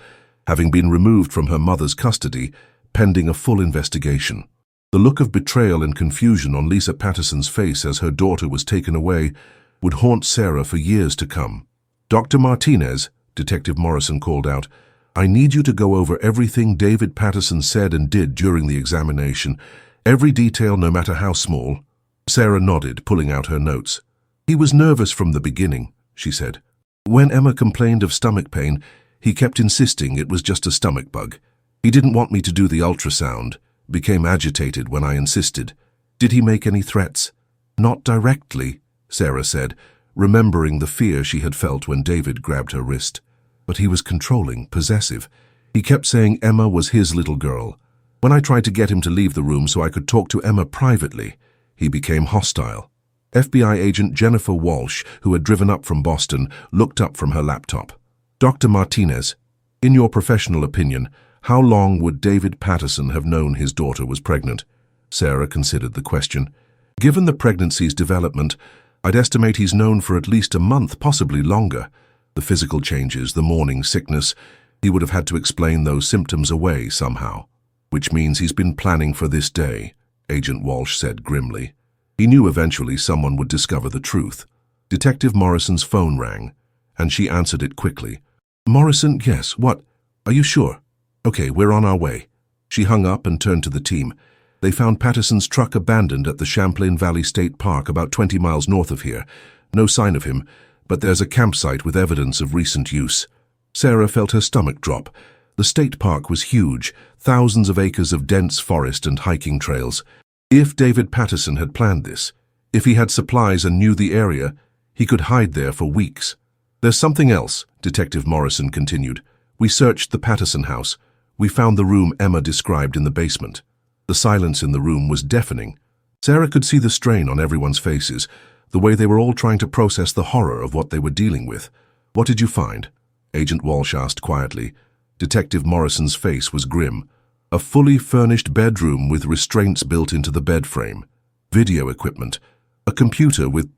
having been removed from her mother's custody, pending a full investigation. The look of betrayal and confusion on Lisa Patterson's face as her daughter was taken away would haunt Sarah for years to come. "Dr. Martinez," Detective Morrison called out, I need you to go over everything David Patterson said and did during the examination. Every detail, no matter how small. Sarah nodded, pulling out her notes. He was nervous from the beginning, she said. When Emma complained of stomach pain, he kept insisting it was just a stomach bug. He didn't want me to do the ultrasound, became agitated when I insisted. Did he make any threats? Not directly, Sarah said, remembering the fear she had felt when David grabbed her wrist. But he was controlling, possessive. He kept saying Emma was his little girl. When I tried to get him to leave the room so I could talk to Emma privately, he became hostile. FBI agent Jennifer Walsh, who had driven up from Boston, looked up from her laptop. Dr. Martinez, in your professional opinion, how long would David Patterson have known his daughter was pregnant? Sarah considered the question. Given the pregnancy's development, I'd estimate he's known for at least a month, possibly longer. The physical changes, the morning sickness, he would have had to explain those symptoms away somehow. Which means he's been planning for this day, Agent Walsh said grimly. He knew eventually someone would discover the truth. Detective Morrison's phone rang, and she answered it quickly. Morrison, yes, what? Are you sure? Okay, we're on our way. She hung up and turned to the team. They found Patterson's truck abandoned at the Champlain Valley State Park about 20 miles north of here. No sign of him, but there's a campsite with evidence of recent use. Sarah felt her stomach drop. The state park was huge, thousands of acres of dense forest and hiking trails. If David Patterson had planned this, if he had supplies and knew the area, he could hide there for weeks. There's something else, Detective Morrison continued. We searched the Patterson house. We found the room Emma described in the basement. The silence in the room was deafening. Sarah could see the strain on everyone's faces, the way they were all trying to process the horror of what they were dealing with. What did you find? Agent Walsh asked quietly. Detective Morrison's face was grim. A fully furnished bedroom with restraints built into the bed frame, video equipment, a computer with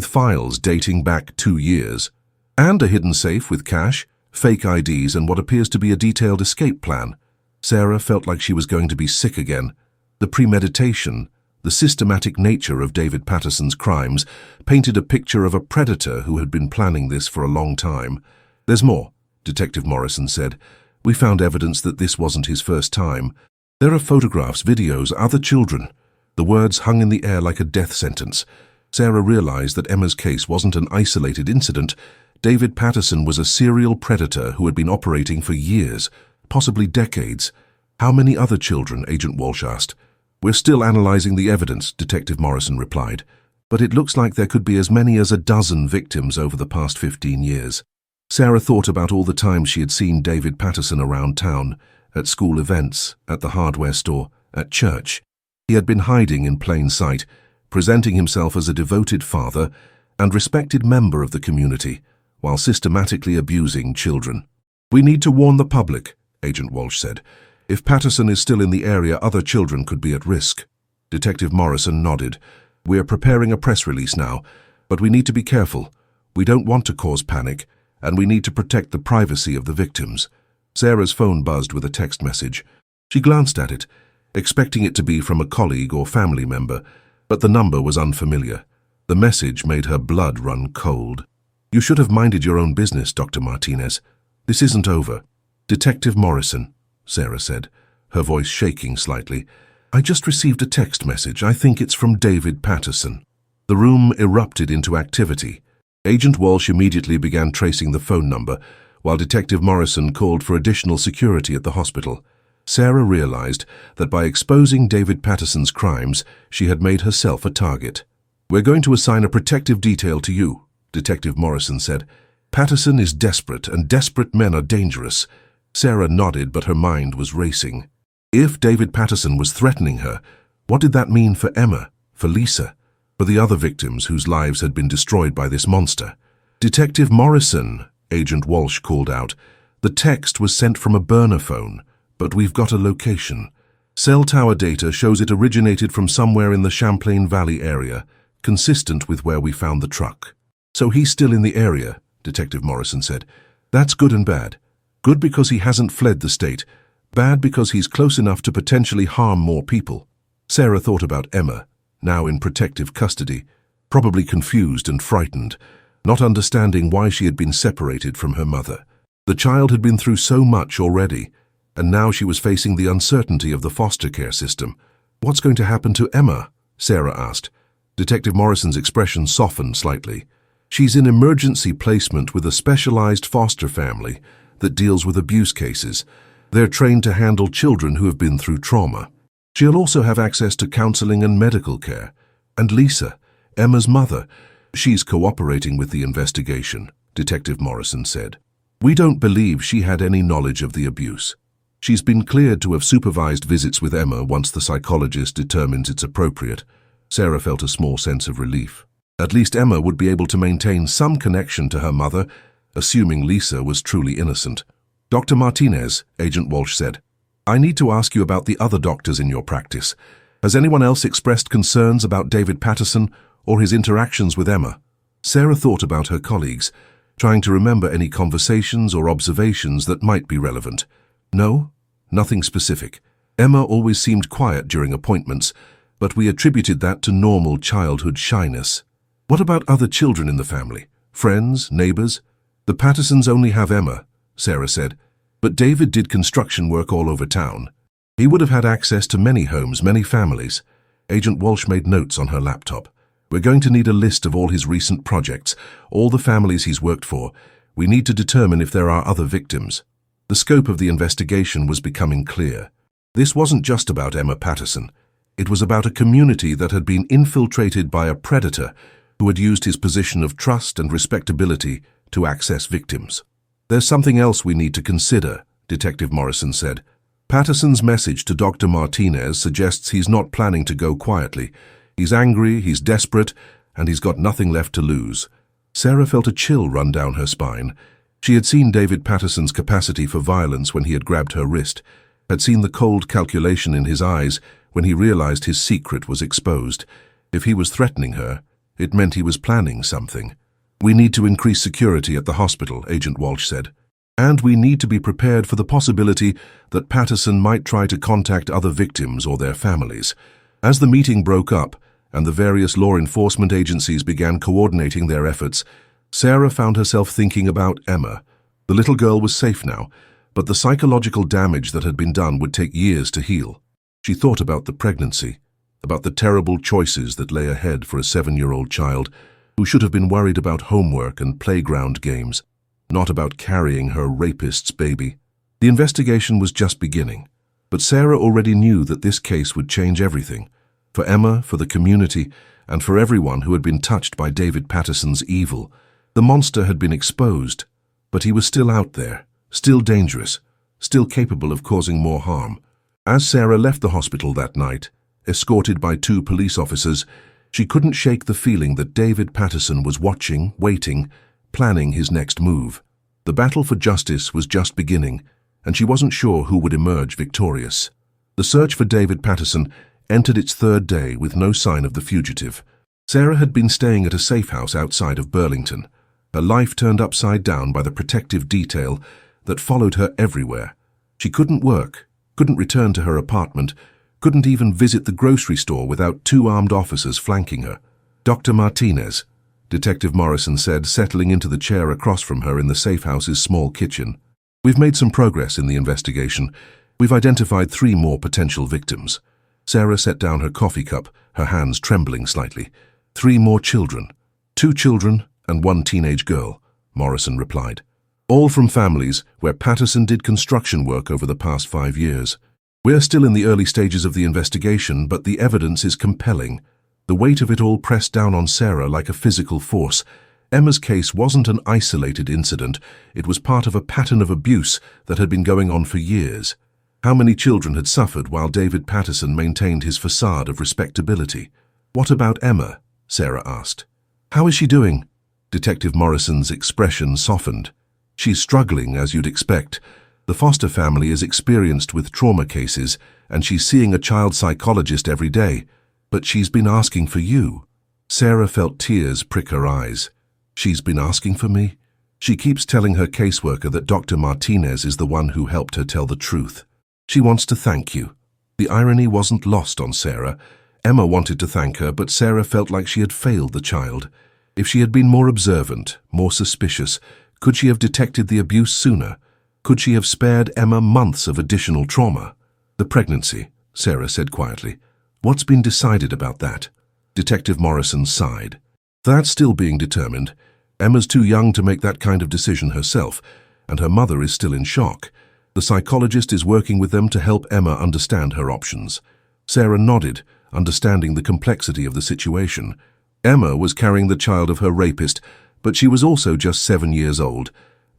files dating back 2 years, and a hidden safe with cash, fake IDs, and what appears to be a detailed escape plan. Sarah felt like she was going to be sick again. The premeditation, the systematic nature of David Patterson's crimes painted a picture of a predator who had been planning this for a long time. There's more, Detective Morrison said. We found evidence that this wasn't his first time. There are photographs, videos, other children. The words hung in the air like a death sentence. Sarah realized that Emma's case wasn't an isolated incident. David Patterson was a serial predator who had been operating for years, possibly decades. How many other children? Agent Walsh asked. We're still analyzing the evidence, Detective Morrison replied. But it looks like there could be as many as a dozen victims over the past 15 years. Sarah thought about all the times she had seen David Patterson around town, at school events, at the hardware store, at church. He had been hiding in plain sight, presenting himself as a devoted father and respected member of the community, while systematically abusing children. We need to warn the public, Agent Walsh said. If Patterson is still in the area, other children could be at risk. Detective Morrison nodded. We're preparing a press release now, but we need to be careful. We don't want to cause panic, and we need to protect the privacy of the victims. Sarah's phone buzzed with a text message. She glanced at it, expecting it to be from a colleague or family member, but the number was unfamiliar. The message made her blood run cold. You should have minded your own business, Dr. Martinez. This isn't over. Detective Morrison, Sarah said, her voice shaking slightly. I just received a text message. I think it's from David Patterson. The room erupted into activity. Agent Walsh immediately began tracing the phone number, while Detective Morrison called for additional security at the hospital. Sarah realized that by exposing David Patterson's crimes, she had made herself a target. We're going to assign a protective detail to you, Detective Morrison said. Patterson is desperate, and desperate men are dangerous. Sarah nodded, but her mind was racing. If David Patterson was threatening her, what did that mean for Emma, for Lisa, for the other victims whose lives had been destroyed by this monster? Detective Morrison, Agent Walsh called out. The text was sent from a burner phone, but we've got a location. Cell tower data shows it originated from somewhere in the Champlain Valley area, consistent with where we found the truck. So he's still in the area, Detective Morrison said. That's good and bad. Good because he hasn't fled the state. Bad because he's close enough to potentially harm more people. Sarah thought about Emma, now in protective custody, probably confused and frightened, not understanding why she had been separated from her mother. The child had been through so much already, and now she was facing the uncertainty of the foster care system. "What's going to happen to Emma?" Sarah asked. Detective Morrison's expression softened slightly. "She's in emergency placement with a specialized foster family that deals with abuse cases. They're trained to handle children who have been through trauma. She'll also have access to counseling and medical care. And Lisa, Emma's mother, she's cooperating with the investigation," Detective Morrison said. "We don't believe she had any knowledge of the abuse. She's been cleared to have supervised visits with Emma once the psychologist determines it's appropriate." Sarah felt a small sense of relief. At least Emma would be able to maintain some connection to her mother, assuming Lisa was truly innocent. "Dr. Martinez," Agent Walsh said, "I need to ask you about the other doctors in your practice. Has anyone else expressed concerns about David Patterson or his interactions with Emma?" Sarah thought about her colleagues, trying to remember any conversations or observations that might be relevant. "No, nothing specific. Emma always seemed quiet during appointments, but we attributed that to normal childhood shyness." "What about other children in the family? Friends, neighbors?" "The Pattersons only have Emma," Sarah said, "but David did construction work all over town. He would have had access to many homes, many families." Agent Walsh made notes on her laptop. "We're going to need a list of all his recent projects, all the families he's worked for. We need to determine if there are other victims." The scope of the investigation was becoming clear. This wasn't just about Emma Patterson. It was about a community that had been infiltrated by a predator who had used his position of trust and respectability to access victims. "There's something else we need to consider," Detective Morrison said. "Patterson's message to Dr. Martinez suggests he's not planning to go quietly. He's angry, he's desperate, and he's got nothing left to lose." Sarah felt a chill run down her spine. She had seen David Patterson's capacity for violence when he had grabbed her wrist, had seen the cold calculation in his eyes when he realized his secret was exposed. If he was threatening her, it meant he was planning something. "We need to increase security at the hospital," Agent Walsh said. "And we need to be prepared for the possibility that Patterson might try to contact other victims or their families." As the meeting broke up and the various law enforcement agencies began coordinating their efforts, Sarah found herself thinking about Emma. The little girl was safe now, but the psychological damage that had been done would take years to heal. She thought about the pregnancy, about the terrible choices that lay ahead for a 7-year-old child who should have been worried about homework and playground games, not about carrying her rapist's baby. The investigation was just beginning, but Sarah already knew that this case would change everything, for Emma, for the community, and for everyone who had been touched by David Patterson's evil. The monster had been exposed, but he was still out there, still dangerous, still capable of causing more harm. As Sarah left the hospital that night, escorted by 2 police officers, she couldn't shake the feeling that David Patterson was watching, waiting, planning his next move. The battle for justice was just beginning, and she wasn't sure who would emerge victorious. The search for David Patterson entered its 3rd day with no sign of the fugitive. Sarah had been staying at a safe house outside of Burlington, her life turned upside down by the protective detail that followed her everywhere. She couldn't work, couldn't return to her apartment, couldn't even visit the grocery store without 2 armed officers flanking her. "Dr. Martinez," Detective Morrison said, settling into the chair across from her in the safe house's small kitchen. "We've made some progress in the investigation. We've identified 3 more potential victims." Sarah set down her coffee cup, her hands trembling slightly. 3 more children. 2 children and 1 teenage girl, Morrison replied. "All from families where Patterson did construction work over the past 5 years. We're still in the early stages of the investigation, but the evidence is compelling." The weight of it all pressed down on Sarah like a physical force. Emma's case wasn't an isolated incident. It was part of a pattern of abuse that had been going on for years. How many children had suffered while David Patterson maintained his facade of respectability? "What about Emma?" Sarah asked. "How is she doing?" Detective Morrison's expression softened. "She's struggling, as you'd expect. The foster family is experienced with trauma cases, and she's seeing a child psychologist every day. But she's been asking for you." Sarah felt tears prick her eyes. "She's been asking for me?" "She keeps telling her caseworker that Dr. Martinez is the one who helped her tell the truth. She wants to thank you." The irony wasn't lost on Sarah. Emma wanted to thank her, but Sarah felt like she had failed the child. If she had been more observant, more suspicious, Could she have detected the abuse sooner? Could she have spared Emma months of additional trauma? The pregnancy, Sarah said quietly. What's been decided about that? Detective Morrison sighed. That's still being determined. Emma's too young to make that kind of decision herself, and her mother is still in shock. The psychologist is working with them to help Emma understand her options. Sarah nodded, understanding the complexity of the situation. Emma was carrying the child of her rapist, but she was also just 7 years old,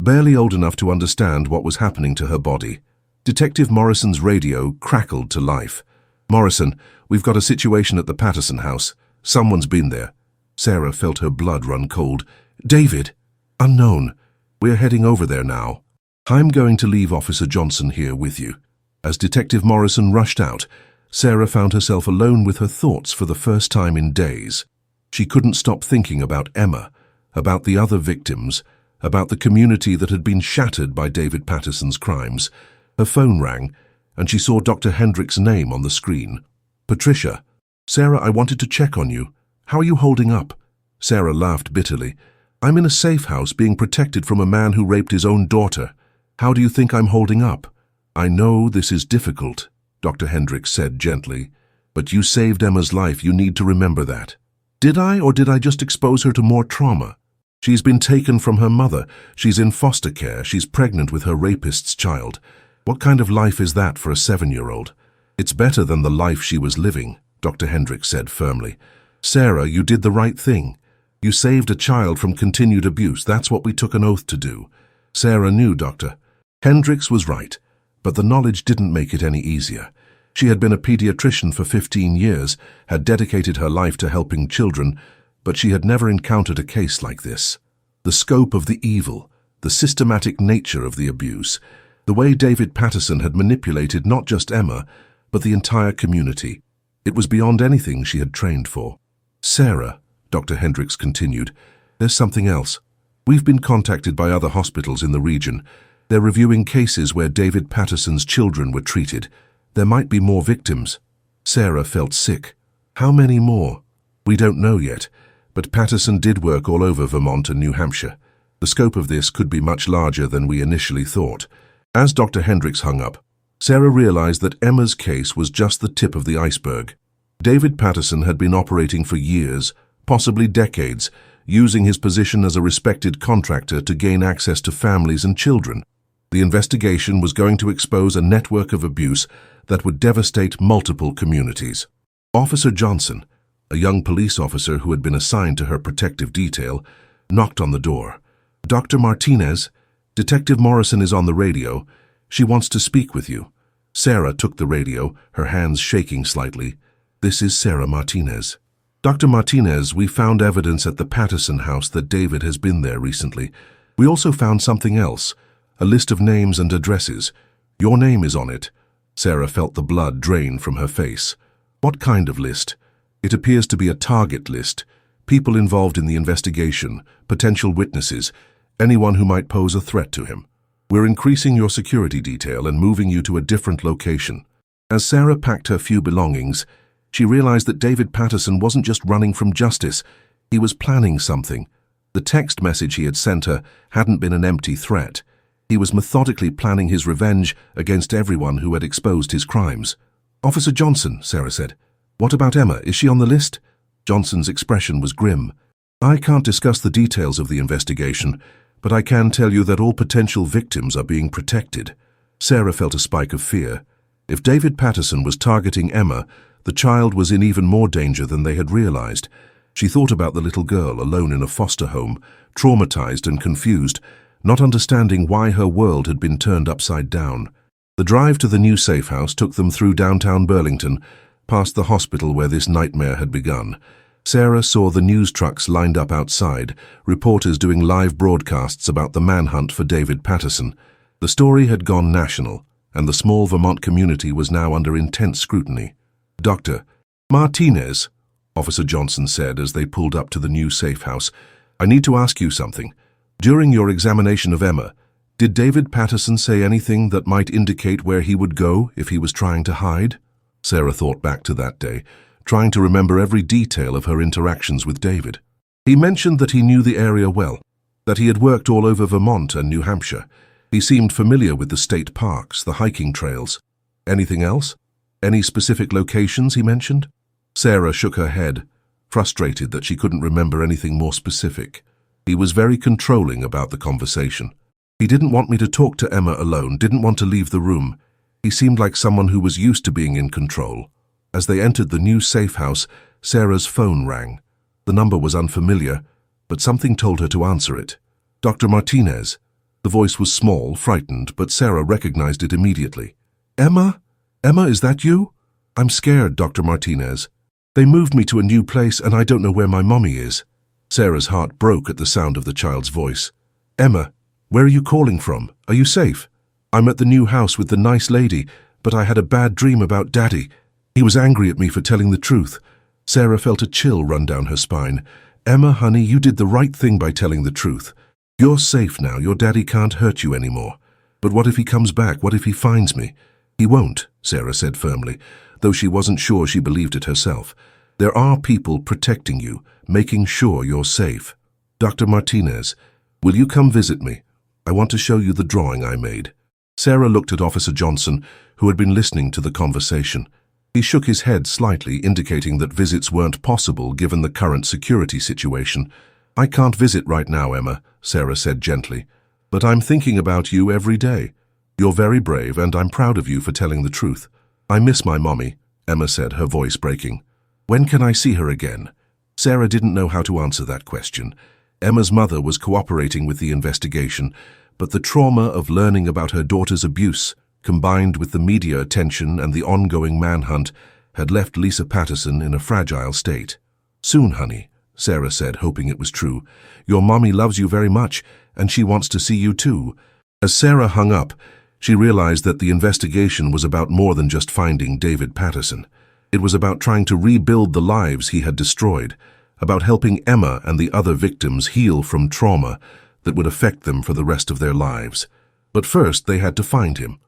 barely old enough to understand what was happening to her body. Detective Morrison's radio crackled to life. "Morrison, we've got a situation at the Patterson house. Someone's been there." Sarah felt her blood run cold. "David?" "Unknown. We're heading over there now. I'm going to leave Officer Johnson here with you." As Detective Morrison rushed out, Sarah found herself alone with her thoughts for the first time in days. She couldn't stop thinking about Emma, about the other victims, about the community that had been shattered by David Patterson's crimes. Her phone rang, and she saw Dr. Hendrick's name on the screen. "Patricia." "Sarah, I wanted to check on you. How are you holding up?" Sarah laughed bitterly. "I'm in a safe house being protected from a man who raped his own daughter. How do you think I'm holding up?" "I know this is difficult," Dr. Hendrick said gently, "but you saved Emma's life. You need to remember that." "Did I, or did I just expose her to more trauma? She's been taken from her mother. She's in foster care. She's pregnant with her rapist's child. What kind of life is that for a 7-year-old? "It's better than the life she was living," Dr. Hendrick said firmly. "Sarah, you did the right thing. You saved a child from continued abuse. That's what we took an oath to do." Sarah knew Dr. Hendricks was right, but the knowledge didn't make it any easier. She had been a pediatrician for 15 years, had dedicated her life to helping children, but she had never encountered a case like this. The scope of the evil, the systematic nature of the abuse, the way David Patterson had manipulated not just Emma, but the entire community. It was beyond anything she had trained for. "Sarah," Dr. Hendricks continued, "there's something else. We've been contacted by other hospitals in the region. They're reviewing cases where David Patterson's children were treated. There might be more victims." Sarah felt sick. "How many more?" "We don't know yet, but Patterson did work all over Vermont and New Hampshire. The scope of this could be much larger than we initially thought." As Dr. Hendricks hung up, Sarah realized that Emma's case was just the tip of the iceberg. David Patterson had been operating for years, possibly decades, using his position as a respected contractor to gain access to families and children. The investigation was going to expose a network of abuse that would devastate multiple communities. Officer Johnson, a young police officer who had been assigned to her protective detail, knocked on the door. "Dr. Martinez, Detective Morrison is on the radio. She wants to speak with you." Sarah took the radio, her hands shaking slightly. "This is Sarah Martinez." "Dr. Martinez, we found evidence at the Patterson house that David has been there recently. We also found something else, a list of names and addresses. Your name is on it." Sarah felt the blood drain from her face. "What kind of list?" "It appears to be a target list. People involved in the investigation, potential witnesses, anyone who might pose a threat to him. We're increasing your security detail and moving you to a different location." As Sarah packed her few belongings, she realized that David Patterson wasn't just running from justice. He was planning something. The text message he had sent her hadn't been an empty threat. He was methodically planning his revenge against everyone who had exposed his crimes. "Officer Johnson," Sarah said. "What about Emma? Is she on the list?" Johnson's expression was grim. "I can't discuss the details of the investigation, but I can tell you that all potential victims are being protected." Sarah felt a spike of fear. If David Patterson was targeting Emma, the child was in even more danger than they had realized. She thought about the little girl alone in a foster home, traumatized and confused, not understanding why her world had been turned upside down. The drive to the new safe house took them through downtown Burlington, past the hospital where this nightmare had begun. Sarah saw the news trucks lined up outside, reporters doing live broadcasts about the manhunt for David Patterson. The story had gone national, and the small Vermont community was now under intense scrutiny. "Dr. Martinez," Officer Johnson said as they pulled up to the new safe house, "I need to ask you something. During your examination of Emma, did David Patterson say anything that might indicate where he would go if he was trying to hide?" Sarah thought back to that day, trying to remember every detail of her interactions with David. "He mentioned that he knew the area well. that he had worked all over Vermont and New Hampshire. He seemed familiar with the state parks, the hiking trails. Anything else? Any specific locations he mentioned? Sarah shook her head, frustrated that she couldn't remember anything more specific. He was very controlling about the conversation. He didn't want me to talk to Emma alone, didn't want to leave the room. He seemed like someone who was used to being in control. As they entered the new safe house, Sarah's phone rang. The number was unfamiliar, but something told her to answer it. Dr. Martinez. The voice was small, frightened, but Sarah recognized it immediately. Emma? Emma, is that you? I'm scared, Dr. Martinez. They moved me to a new place and I don't know where my mommy is. Sarah's heart broke at the sound of the child's voice. Emma, where are you calling from? Are you safe? I'm at the new house with the nice lady, but I had a bad dream about Daddy. He was angry at me for telling the truth. Sarah felt a chill run down her spine. Emma, honey, you did the right thing by telling the truth. You're safe now. Your daddy can't hurt you anymore. But what if he comes back? What if he finds me? He won't, Sarah said firmly, though she wasn't sure she believed it herself. There are people protecting you, making sure you're safe. Dr. Martinez, will you come visit me? I want to show you the drawing I made. Sarah looked at Officer Johnson, who had been listening to the conversation. He shook his head slightly, indicating that visits weren't possible given the current security situation. I can't visit right now, Emma, Sarah said gently, but I'm thinking about you every day. You're very brave, and I'm proud of you for telling the truth. I miss my mommy, Emma said, her voice breaking. When can I see her again? Sarah didn't know how to answer that question. Emma's mother was cooperating with the investigation, but the trauma of learning about her daughter's abuse, combined with the media attention and the ongoing manhunt, had left Lisa Patterson in a fragile state. Soon, honey, Sarah said, hoping it was true. Your mommy loves you very much, and she wants to see you too. As Sarah hung up, she realized that the investigation was about more than just finding David Patterson. It was about trying to rebuild the lives he had destroyed, about helping Emma and the other victims heal from trauma that would affect them for the rest of their lives. But first, they had to find him.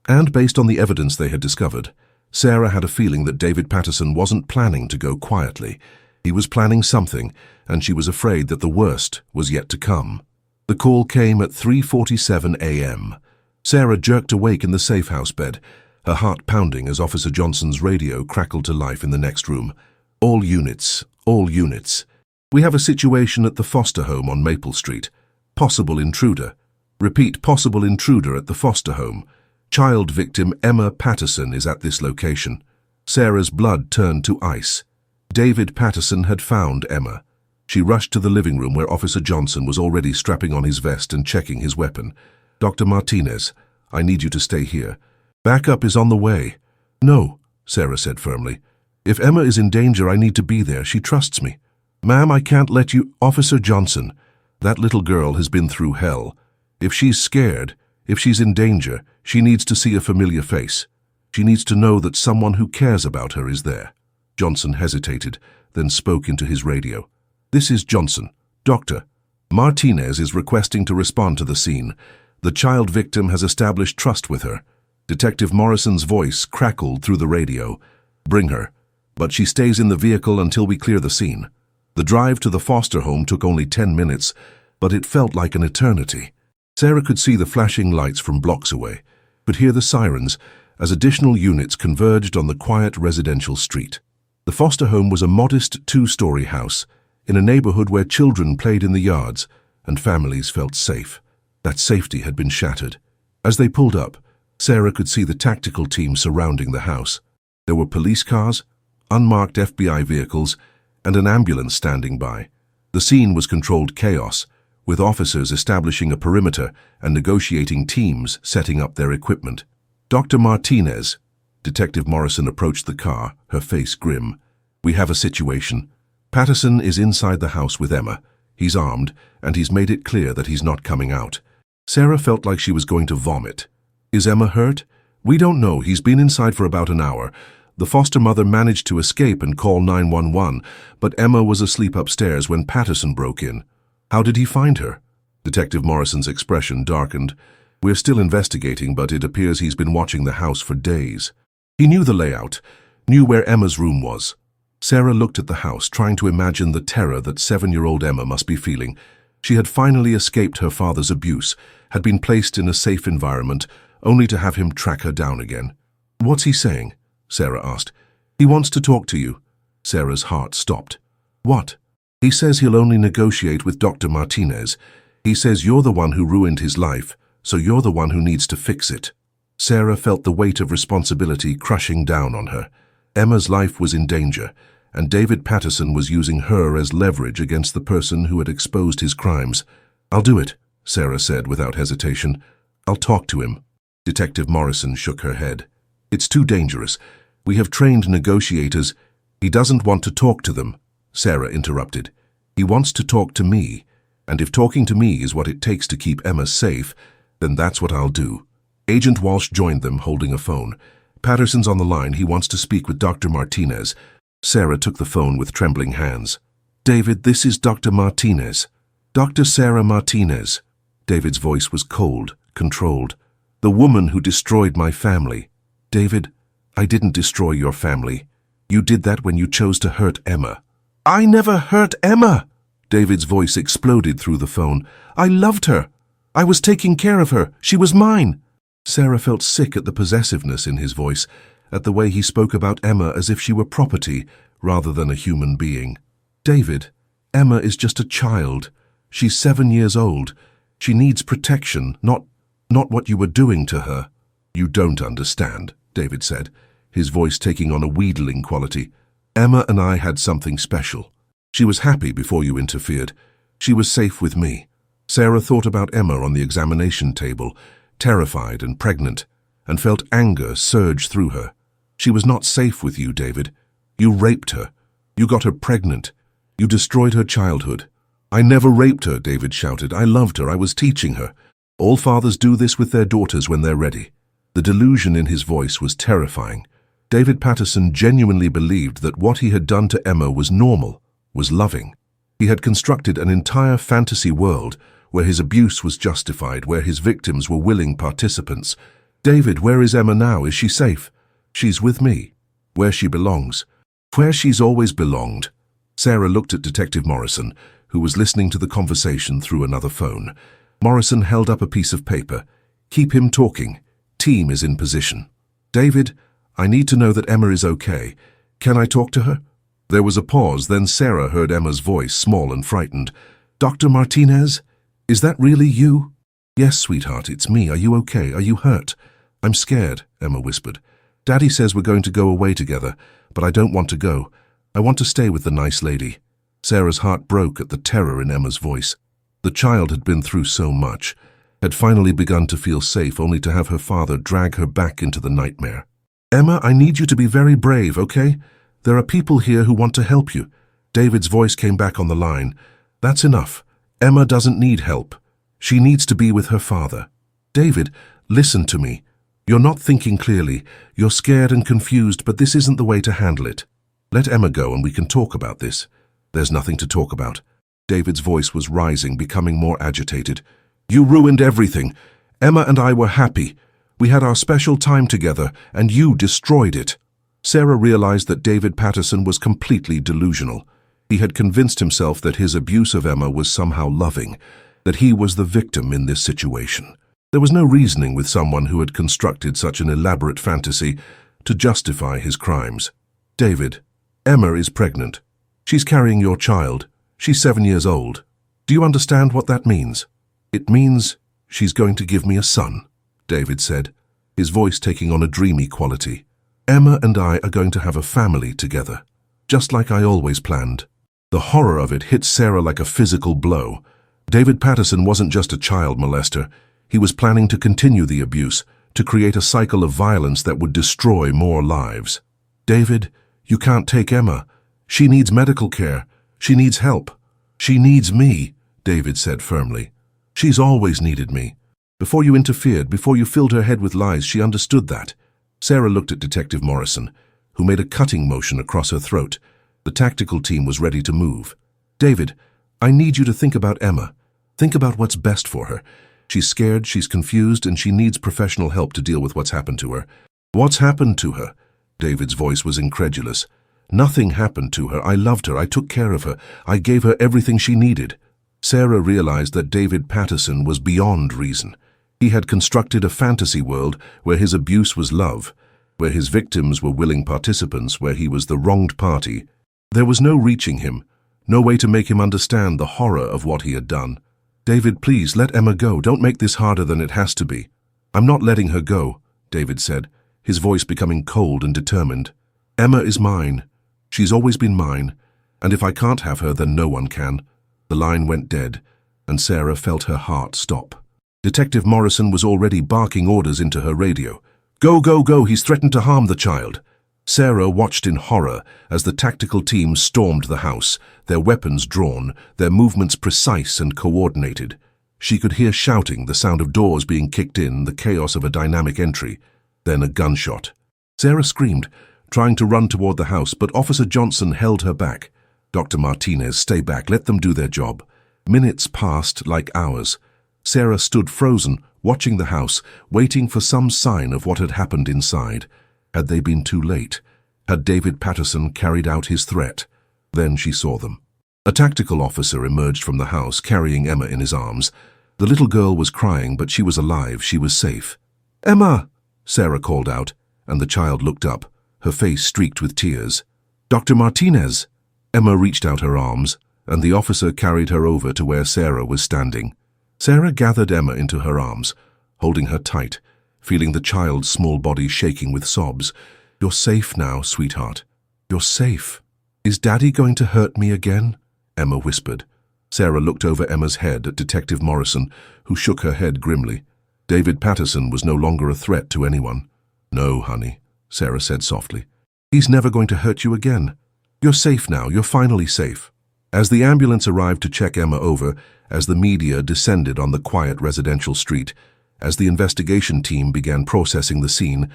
And based on the evidence they had discovered, Sarah had a feeling that David Patterson wasn't planning to go quietly. He was planning something, and she was afraid that the worst was yet to come. The call came at 3:47 a.m. Sarah jerked awake in the safe house bed, her heart pounding as Officer Johnson's radio crackled to life in the next room. All units, all units. We have a situation at the foster home on Maple Street. Possible intruder. Repeat, possible intruder at the foster home. Child victim Emma Patterson is at this location. Sarah's blood turned to ice. David Patterson had found Emma. She rushed to the living room where Officer Johnson was already strapping on his vest and checking his weapon. Dr. Martinez, I need you to stay here. Backup is on the way. No, Sarah said firmly. If Emma is in danger, I need to be there. She trusts me. Ma'am, I can't let you... Officer Johnson, that little girl has been through hell. If she's scared, if she's in danger, she needs to see a familiar face. She needs to know that someone who cares about her is there. Johnson hesitated, then spoke into his radio. This is Johnson. Doctor, Martinez is requesting to respond to the scene. The child victim has established trust with her. Detective Morrison's voice crackled through the radio. Bring her. But she stays in the vehicle until we clear the scene. The drive to the foster home took only 10 minutes, but it felt like an eternity. Sarah could see the flashing lights from blocks away, could hear the sirens as additional units converged on the quiet residential street. The foster home was a modest 2-story house in a neighborhood where children played in the yards and families felt safe. That safety had been shattered. As they pulled up, Sarah could see the tactical team surrounding the house. There were police cars, unmarked FBI vehicles, and an ambulance standing by. The scene was controlled chaos, with officers establishing a perimeter and negotiating teams setting up their equipment. Dr. Martinez, Detective Morrison approached the car, her face grim. We have a situation. Patterson is inside the house with Emma. He's armed, and he's made it clear that he's not coming out. Sarah felt like she was going to vomit. Is Emma hurt? We don't know. He's been inside for about an hour. The foster mother managed to escape and call 911, but Emma was asleep upstairs when Patterson broke in. How did he find her? Detective Morrison's expression darkened. We're still investigating, but it appears he's been watching the house for days. He knew the layout, knew where Emma's room was. Sarah looked at the house, trying to imagine the terror that 7-year-old Emma must be feeling. She had finally escaped her father's abuse, had been placed in a safe environment, only to have him track her down again. "What's he saying?" Sarah asked. "He wants to talk to you." Sarah's heart stopped. "What?" "He says he'll only negotiate with Dr. Martinez. He says you're the one who ruined his life, so you're the one who needs to fix it." Sarah felt the weight of responsibility crushing down on her. Emma's life was in danger, and David Patterson was using her as leverage against the person who had exposed his crimes. "I'll do it," Sarah said without hesitation. "I'll talk to him." Detective Morrison shook her head. "It's too dangerous. We have trained negotiators." "He doesn't want to talk to them," Sarah interrupted. "He wants to talk to me, and if talking to me is what it takes to keep Emma safe, then that's what I'll do." Agent Walsh joined them, holding a phone. "Patterson's on the line. He wants to speak with Dr. Martinez." Sarah took the phone with trembling hands. "David, this is Dr. Martinez. Dr. Sarah Martinez." David's voice was cold, controlled. "The woman who destroyed my family." "David, I didn't destroy your family. You did that when you chose to hurt Emma." "I never hurt Emma!" David's voice exploded through the phone. "I loved her. I was taking care of her. She was mine." Sarah felt sick at the possessiveness in his voice, at the way he spoke about Emma as if she were property rather than a human being. "David, Emma is just a child. She's 7 years old. She needs protection, not what you were doing to her." "You don't understand," David said, his voice taking on a wheedling quality. "Emma and I had something special. She was happy before you interfered. She was safe with me." Sarah thought about Emma on the examination table, terrified and pregnant, and felt anger surge through her. "She was not safe with you, David. You raped her. You got her pregnant. You destroyed her childhood." "I never raped her," David shouted. "I loved her. I was teaching her. All fathers do this with their daughters when they're ready." The delusion in his voice was terrifying. David Patterson genuinely believed that what he had done to Emma was normal, was loving. He had constructed an entire fantasy world where his abuse was justified, where his victims were willing participants. "David, where is Emma now? Is she safe?" "She's with me. Where she belongs. Where she's always belonged." Sarah looked at Detective Morrison, who was listening to the conversation through another phone. Morrison held up a piece of paper. "Keep him talking. Team is in position." "David, I need to know that Emma is okay. Can I talk to her?" There was a pause, then Sarah heard Emma's voice, small and frightened. "Dr. Martinez? Is that really you?" "Yes, sweetheart, it's me. Are you okay? Are you hurt?" "I'm scared," Emma whispered. "Daddy says we're going to go away together, but I don't want to go. I want to stay with the nice lady." Sarah's heart broke at the terror in Emma's voice. The child had been through so much, had finally begun to feel safe, only to have her father drag her back into the nightmare. "Emma, I need you to be very brave, okay? There are people here who want to help you." David's voice came back on the line. "That's enough. Emma doesn't need help. She needs to be with her father." "David, listen to me. You're not thinking clearly. You're scared and confused, but this isn't the way to handle it. Let Emma go and we can talk about this." "There's nothing to talk about." David's voice was rising, becoming more agitated. "You ruined everything. Emma and I were happy. We had our special time together, and you destroyed it." Sarah realized that David Patterson was completely delusional. He had convinced himself that his abuse of Emma was somehow loving, that he was the victim in this situation. There was no reasoning with someone who had constructed such an elaborate fantasy to justify his crimes. "David, Emma is pregnant. She's carrying your child. She's 7 years old. Do you understand what that means?" "It means she's going to give me a son," David said, his voice taking on a dreamy quality. "Emma and I are going to have a family together, just like I always planned." The horror of it hit Sarah like a physical blow. David Patterson wasn't just a child molester. He was planning to continue the abuse, to create a cycle of violence that would destroy more lives. "David, you can't take Emma. She needs medical care. She needs help. She needs me," David said firmly. "She's always needed me. Before you interfered, before you filled her head with lies, she understood that." Sarah looked at Detective Morrison, who made a cutting motion across her throat. The tactical team was ready to move. "David, I need you to think about Emma. Think about what's best for her. She's scared, she's confused, and she needs professional help to deal with what's happened to her." "What's happened to her?" David's voice was incredulous. "Nothing happened to her. I loved her. I took care of her. I gave her everything she needed." Sarah realized that David Patterson was beyond reason. He had constructed a fantasy world where his abuse was love, where his victims were willing participants, where he was the wronged party. There was no reaching him, no way to make him understand the horror of what he had done. "David, please, let Emma go. Don't make this harder than it has to be." "I'm not letting her go," David said, his voice becoming cold and determined. "Emma is mine. She's always been mine, and if I can't have her, then no one can." The line went dead, and Sarah felt her heart stop. Detective Morrison was already barking orders into her radio. "Go, go, go, he's threatened to harm the child." Sarah watched in horror as the tactical team stormed the house, their weapons drawn, their movements precise and coordinated. She could hear shouting, the sound of doors being kicked in, the chaos of a dynamic entry. Then a gunshot. Sarah screamed, trying to run toward the house, but Officer Johnson held her back. "Dr. Martinez, stay back, let them do their job." Minutes passed like hours. Sarah stood frozen, watching the house, waiting for some sign of what had happened inside. Had they been too late? Had David Patterson carried out his threat? Then she saw them. A tactical officer emerged from the house, carrying Emma in his arms. The little girl was crying, but she was alive, she was safe. "Emma!" Sarah called out, and the child looked up, her face streaked with tears. "Dr. Martinez!" Emma reached out her arms, and the officer carried her over to where Sarah was standing. Sarah gathered Emma into her arms, holding her tight, feeling the child's small body shaking with sobs. "You're safe now, sweetheart. You're safe." "Is Daddy going to hurt me again?" Emma whispered. Sarah looked over Emma's head at Detective Morrison, who shook her head grimly. David Patterson was no longer a threat to anyone. "No, honey," Sarah said softly. "He's never going to hurt you again. You're safe now. You're finally safe." As the ambulance arrived to check Emma over, as the media descended on the quiet residential street, as the investigation team began processing the scene,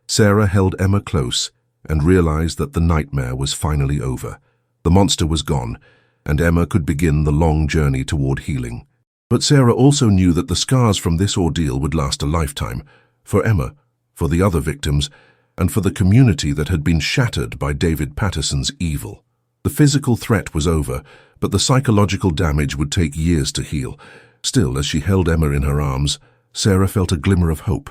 Sarah held Emma close and realized that the nightmare was finally over. The monster was gone, and Emma could begin the long journey toward healing. But Sarah also knew that the scars from this ordeal would last a lifetime, for Emma, for the other victims, and for the community that had been shattered by David Patterson's evil. The physical threat was over, but the psychological damage would take years to heal. Still, as she held Emma in her arms, Sarah felt a glimmer of hope.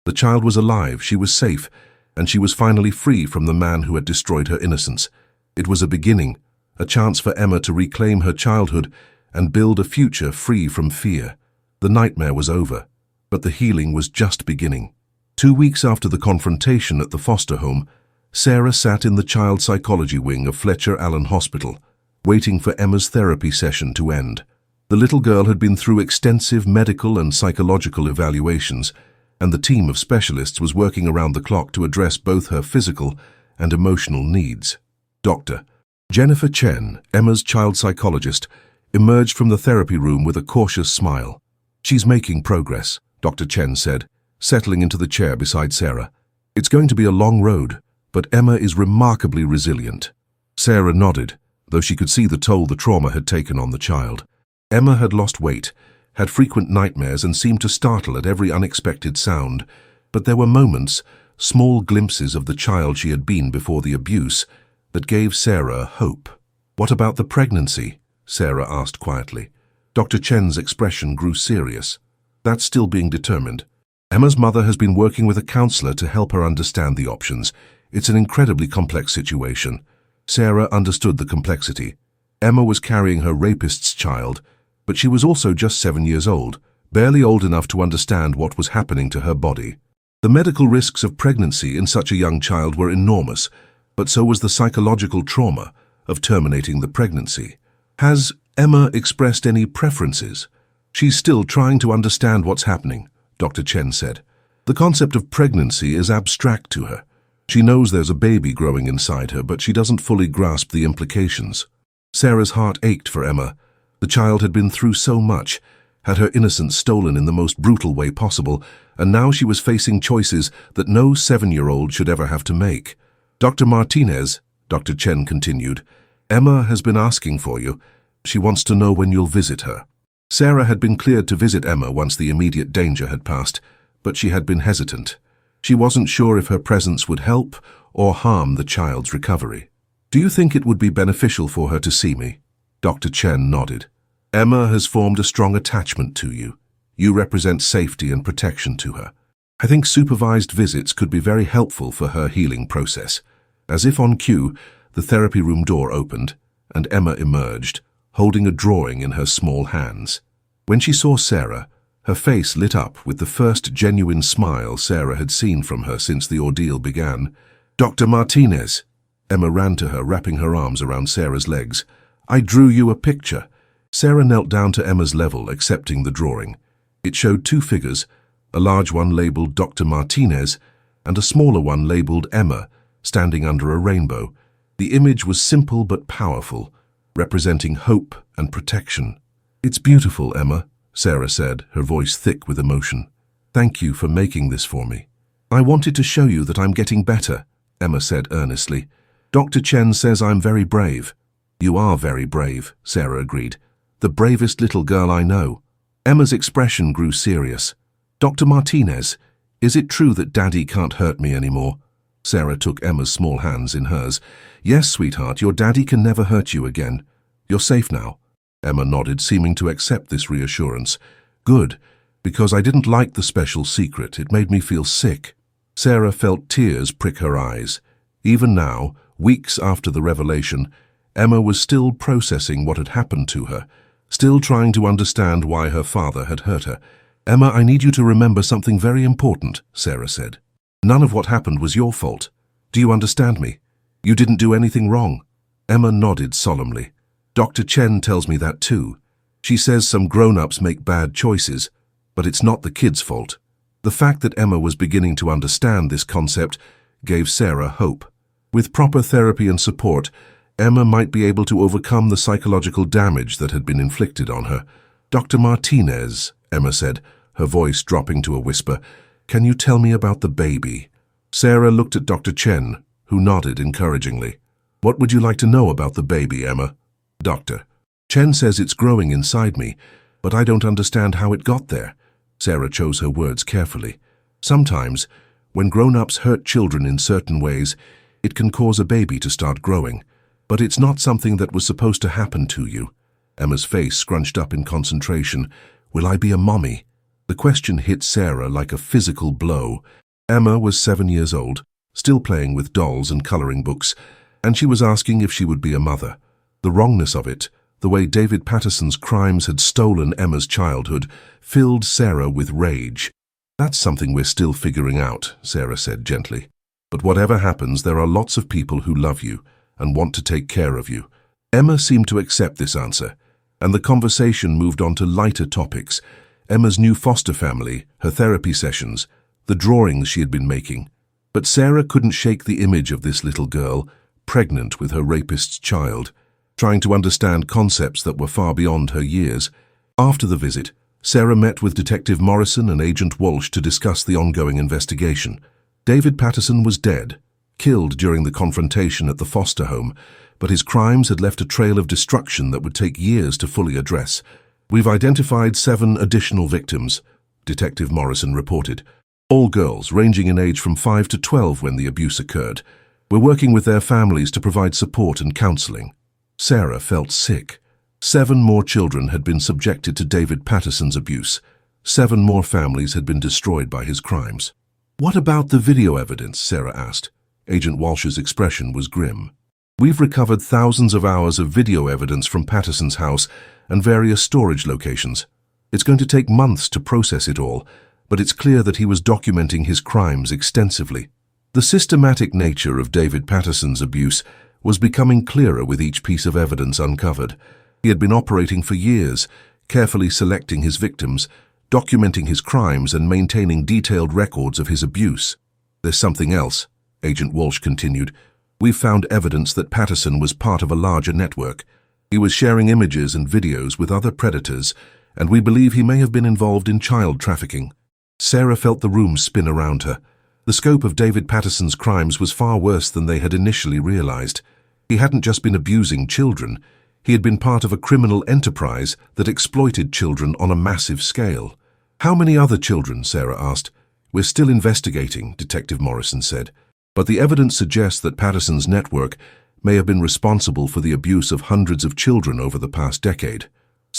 The child was alive, she was safe, and she was finally free from the man who had destroyed her innocence. It was a beginning, a chance for Emma to reclaim her childhood and build a future free from fear. The nightmare was over, but the healing was just beginning. 2 weeks after the confrontation at the foster home, Sarah sat in the child psychology wing of Fletcher Allen Hospital, waiting for Emma's therapy session to end. The little girl had been through extensive medical and psychological evaluations, and the team of specialists was working around the clock to address both her physical and emotional needs. Dr. Jennifer Chen, Emma's child psychologist, emerged from the therapy room with a cautious smile. "She's making progress," Dr. Chen said, settling into the chair beside Sarah. "It's going to be a long road, but Emma is remarkably resilient." Sarah nodded, though she could see the toll the trauma had taken on the child. Emma had lost weight, had frequent nightmares, and seemed to startle at every unexpected sound. But there were moments, small glimpses of the child she had been before the abuse, that gave Sarah hope. "What about the pregnancy?" Sarah asked quietly. Dr. Chen's expression grew serious. "That's still being determined. Emma's mother has been working with a counselor to help her understand the options. It's an incredibly complex situation." Sarah understood the complexity. Emma was carrying her rapist's child, but she was also just 7 years old, barely old enough to understand what was happening to her body. The medical risks of pregnancy in such a young child were enormous, but so was the psychological trauma of terminating the pregnancy. "Has Emma expressed any preferences?" "She's still trying to understand what's happening," Dr. Chen said. "The concept of pregnancy is abstract to her. She knows there's a baby growing inside her, but she doesn't fully grasp the implications." Sarah's heart ached for Emma. The child had been through so much, had her innocence stolen in the most brutal way possible, and now she was facing choices that no 7-year-old should ever have to make. "Dr. Martinez," Dr. Chen continued, "Emma has been asking for you. She wants to know when you'll visit her." Sarah had been cleared to visit Emma once the immediate danger had passed, but she had been hesitant. She wasn't sure if her presence would help or harm the child's recovery. "Do you think it would be beneficial for her to see me?" Dr. Chen nodded. Emma has formed a strong attachment to you. You represent safety and protection to her. I think supervised visits could be very helpful for her healing process. As if on cue, the therapy room door opened, and Emma emerged, holding a drawing in her small hands. When she saw Sarah, her face lit up with the first genuine smile Sarah had seen from her since the ordeal began. "Dr. Martinez!" Emma ran to her, wrapping her arms around Sarah's legs. "I drew you a picture." Sarah knelt down to Emma's level, accepting the drawing. It showed two figures, a large one labeled Dr. Martinez and a smaller one labeled Emma, standing under a rainbow. The image was simple but powerful, representing hope and protection. "It's beautiful, Emma," Sarah said, her voice thick with emotion. "Thank you for making this for me." "I wanted to show you that I'm getting better," Emma said earnestly. "Dr. Chen says I'm very brave." "You are very brave," Sarah agreed. "The bravest little girl I know." Emma's expression grew serious. "Dr. Martinez, is it true that Daddy can't hurt me anymore?" Sarah took Emma's small hands in hers. "Yes, sweetheart, your daddy can never hurt you again. You're safe now." Emma nodded, seeming to accept this reassurance. "Good, because I didn't like the special secret. It made me feel sick." Sarah felt tears prick her eyes. Even now, weeks after the revelation, Emma was still processing what had happened to her, still trying to understand why her father had hurt her. "Emma, I need you to remember something very important," Sarah said. "None of what happened was your fault. Do you understand me? You didn't do anything wrong." Emma nodded solemnly. "Dr. Chen tells me that too. She says some grown-ups make bad choices, but it's not the kids' fault." The fact that Emma was beginning to understand this concept gave Sarah hope. With proper therapy and support, Emma might be able to overcome the psychological damage that had been inflicted on her. "Dr. Martinez," Emma said, her voice dropping to a whisper, "can you tell me about the baby?" Sarah looked at Dr. Chen, who nodded encouragingly. "What would you like to know about the baby, Emma?" "Doctor, Chen says it's growing inside me, but I don't understand how it got there." Sarah chose her words carefully. "Sometimes, when grown-ups hurt children in certain ways, it can cause a baby to start growing. But it's not something that was supposed to happen to you." Emma's face scrunched up in concentration. "Will I be a mommy?" The question hit Sarah like a physical blow. Emma was 7 years old, still playing with dolls and coloring books, and she was asking if she would be a mother. The wrongness of it, the way David Patterson's crimes had stolen Emma's childhood, filled Sarah with rage. "That's something we're still figuring out," Sarah said gently. "But whatever happens, there are lots of people who love you and want to take care of you." Emma seemed to accept this answer, and the conversation moved on to lighter topics. Emma's new foster family, her therapy sessions, the drawings she had been making. But Sarah couldn't shake the image of this little girl, pregnant with her rapist's child, trying to understand concepts that were far beyond her years. After the visit, Sarah met with Detective Morrison and Agent Walsh to discuss the ongoing investigation. David Patterson was dead, killed during the confrontation at the foster home, but his crimes had left a trail of destruction that would take years to fully address. "We've identified 7 additional victims," Detective Morrison reported. "All girls, ranging in age from 5 to 12 when the abuse occurred. We're working with their families to provide support and counseling." Sarah felt sick. 7 more children had been subjected to David Patterson's abuse. 7 more families had been destroyed by his crimes. "What about the video evidence?" Sarah asked. Agent Walsh's expression was grim. "We've recovered thousands of hours of video evidence from Patterson's house and various storage locations. It's going to take months to process it all, but it's clear that he was documenting his crimes extensively." The systematic nature of David Patterson's abuse was becoming clearer with each piece of evidence uncovered. He had been operating for years, carefully selecting his victims, documenting his crimes, and maintaining detailed records of his abuse. "There's something else," Agent Walsh continued. "We've found evidence that Patterson was part of a larger network. He was sharing images and videos with other predators, and we believe he may have been involved in child trafficking." Sarah felt the room spin around her. The scope of David Patterson's crimes was far worse than they had initially realized. He hadn't just been abusing children. He had been part of a criminal enterprise that exploited children on a massive scale. "How many other children?" Sarah asked. "We're still investigating," Detective Morrison said. "But the evidence suggests that Patterson's network may have been responsible for the abuse of hundreds of children over the past decade."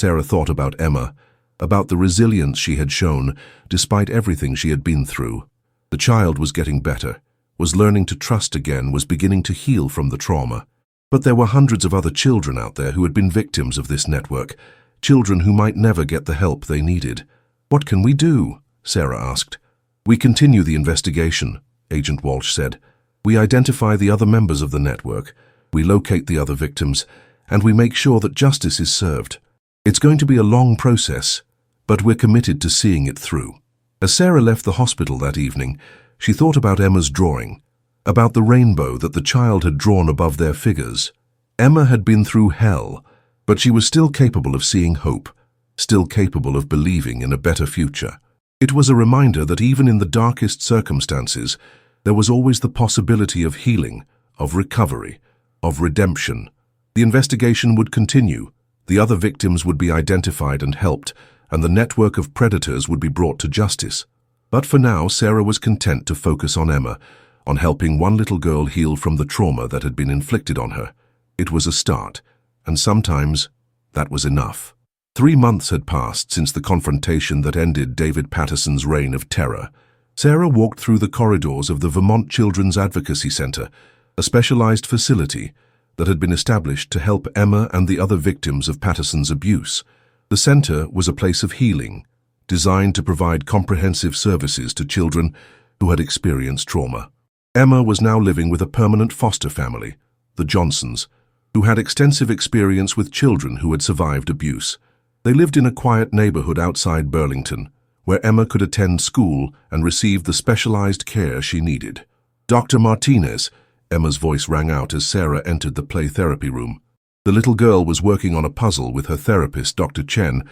Sarah thought about Emma, about the resilience she had shown despite everything she had been through. The child was getting better, was learning to trust again, was beginning to heal from the trauma. But there were hundreds of other children out there who had been victims of this network, children who might never get the help they needed. "What can we do?" Sarah asked. "We continue the investigation," Agent Walsh said. "We identify the other members of the network, we locate the other victims, and we make sure that justice is served. It's going to be a long process, but we're committed to seeing it through." As Sarah left the hospital that evening, she thought about Emma's drawing, about the rainbow that the child had drawn above their figures. Emma had been through hell, but she was still capable of seeing hope, still capable of believing in a better future. It was a reminder that even in the darkest circumstances, there was always the possibility of healing, of recovery, of redemption. The investigation would continue, the other victims would be identified and helped, and the network of predators would be brought to justice. But for now, Sarah was content to focus on Emma, on helping one little girl heal from the trauma that had been inflicted on her. It was a start, and sometimes that was enough. 3 months had passed since the confrontation that ended David Patterson's reign of terror. Sarah walked through the corridors of the Vermont Children's Advocacy Center, a specialized facility that had been established to help Emma and the other victims of Patterson's abuse. The center was a place of healing, designed to provide comprehensive services to children who had experienced trauma. Emma was now living with a permanent foster family, the Johnsons, who had extensive experience with children who had survived abuse. They lived in a quiet neighborhood outside Burlington, where Emma could attend school and receive the specialized care she needed. "Dr. Martinez," Emma's voice rang out as Sarah entered the play therapy room. The little girl was working on a puzzle with her therapist, Dr. Chen,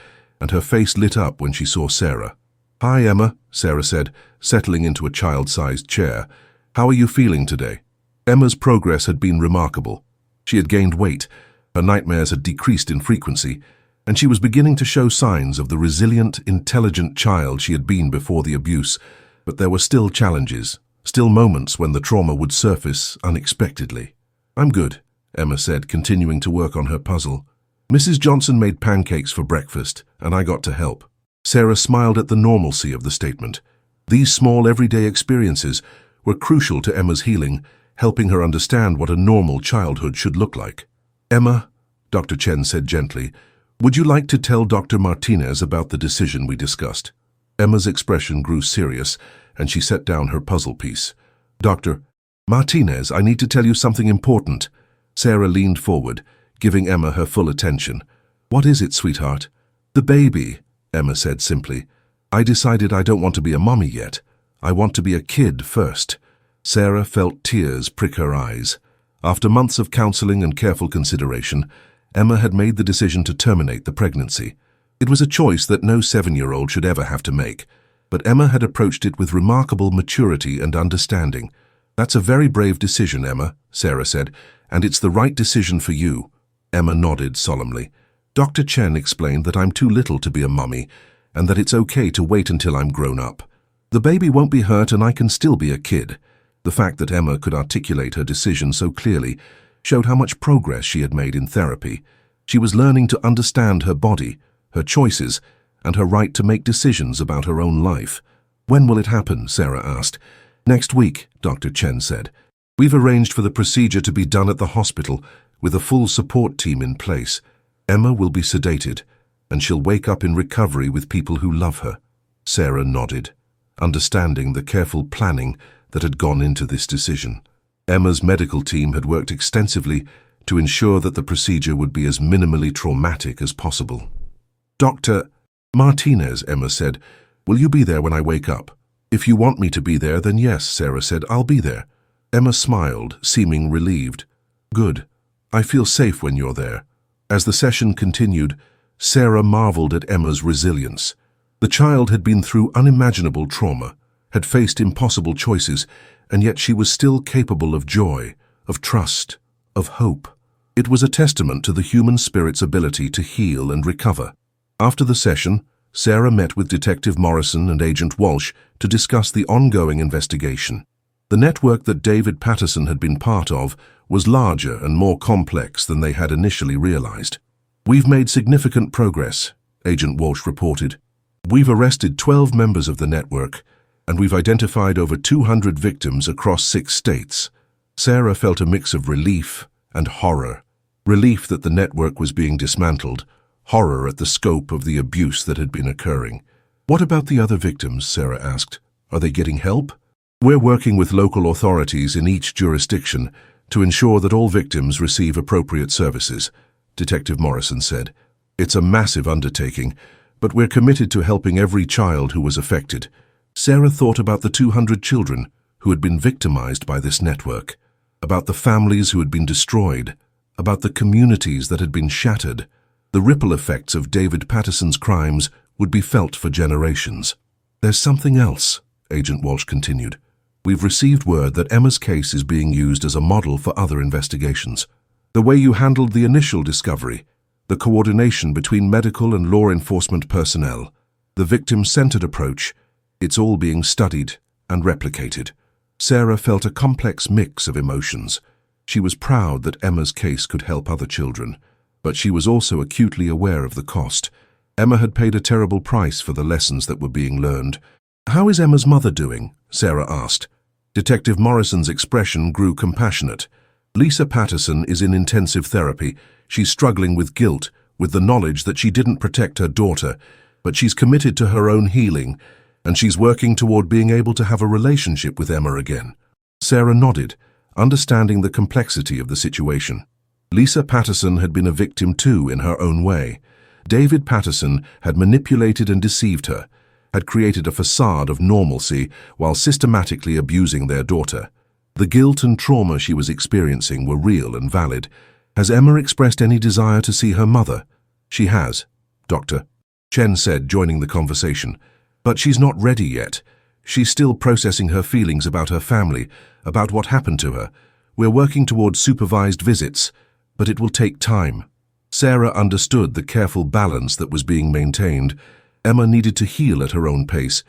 and her face lit up when she saw Sarah. "Hi, Emma," Sarah said, settling into a child-sized chair. "How are you feeling today?" Emma's progress had been remarkable. She had gained weight, her nightmares had decreased in frequency, and she was beginning to show signs of the resilient, intelligent child she had been before the abuse. But there were still challenges, still moments when the trauma would surface unexpectedly. "I'm good," Emma said, continuing to work on her puzzle. "Mrs. Johnson made pancakes for breakfast, and I got to help." Sarah smiled at the normalcy of the statement. These small, everyday experiences were crucial to Emma's healing, helping her understand what a normal childhood should look like. "Emma," Dr. Chen said gently, "would you like to tell Dr. Martinez about the decision we discussed?" Emma's expression grew serious, and she set down her puzzle piece. "Dr. Martinez, I need to tell you something important." Sarah leaned forward, giving Emma her full attention. "What is it, sweetheart?" "The baby," Emma said simply. "I decided I don't want to be a mommy yet. I want to be a kid first." Sarah felt tears prick her eyes. After months of counseling and careful consideration, Emma had made the decision to terminate the pregnancy. It was a choice that no 7-year-old should ever have to make, but Emma had approached it with remarkable maturity and understanding. "That's a very brave decision, Emma," Sarah said, "and it's the right decision for you." Emma nodded solemnly. "Dr. Chen explained that I'm too little to be a mummy, and that it's okay to wait until I'm grown up. The baby won't be hurt and I can still be a kid." The fact that Emma could articulate her decision so clearly showed how much progress she had made in therapy. She was learning to understand her body, her choices, and her right to make decisions about her own life. "When will it happen?" Sarah asked. "Next week," Dr. Chen said. "We've arranged for the procedure to be done at the hospital with a full support team in place. Emma will be sedated, and she'll wake up in recovery with people who love her." Sarah nodded, understanding the careful planning that had gone into this decision. Emma's medical team had worked extensively to ensure that the procedure would be as minimally traumatic as possible. "Dr. Martinez," Emma said, "will you be there when I wake up?" "If you want me to be there, then yes," Sarah said, "I'll be there." Emma smiled, seeming relieved. "Good. I feel safe when you're there." As the session continued, Sarah marveled at Emma's resilience. The child had been through unimaginable trauma, had faced impossible choices, and yet she was still capable of joy, of trust, of hope. It was a testament to the human spirit's ability to heal and recover. After the session, Sarah met with Detective Morrison and Agent Walsh to discuss the ongoing investigation. The network that David Patterson had been part of was larger and more complex than they had initially realized. "We've made significant progress," Agent Walsh reported. "We've arrested 12 members of the network, and we've identified over 200 victims across 6 states. Sarah felt a mix of relief and horror. Relief that the network was being dismantled, horror at the scope of the abuse that had been occurring. "What about the other victims?" Sarah asked. "Are they getting help?" "We're working with local authorities in each jurisdiction to ensure that all victims receive appropriate services," Detective Morrison said. "It's a massive undertaking, but we're committed to helping every child who was affected." Sarah thought about the 200 children who had been victimized by this network, about the families who had been destroyed, about the communities that had been shattered. The ripple effects of David Patterson's crimes would be felt for generations. "There's something else," Agent Walsh continued. "We've received word that Emma's case is being used as a model for other investigations. The way you handled the initial discovery, the coordination between medical and law enforcement personnel, the victim-centered approach, it's all being studied and replicated." Sarah felt a complex mix of emotions. She was proud that Emma's case could help other children, but she was also acutely aware of the cost. Emma had paid a terrible price for the lessons that were being learned. "How is Emma's mother doing?" Sarah asked. Detective Morrison's expression grew compassionate. "Lisa Patterson is in intensive therapy. She's struggling with guilt, with the knowledge that she didn't protect her daughter, but she's committed to her own healing, and she's working toward being able to have a relationship with Emma again." Sarah nodded, understanding the complexity of the situation. Lisa Patterson had been a victim too in her own way. David Patterson had manipulated and deceived her, had created a facade of normalcy while systematically abusing their daughter. The guilt and trauma she was experiencing were real and valid. "Has Emma expressed any desire to see her mother?" "She has, Doctor," Chen said, joining the conversation. "But she's not ready yet. She's still processing her feelings about her family, about what happened to her. We're working towards supervised visits, but it will take time." Sarah understood the careful balance that was being maintained. Emma needed to heal at her own pace,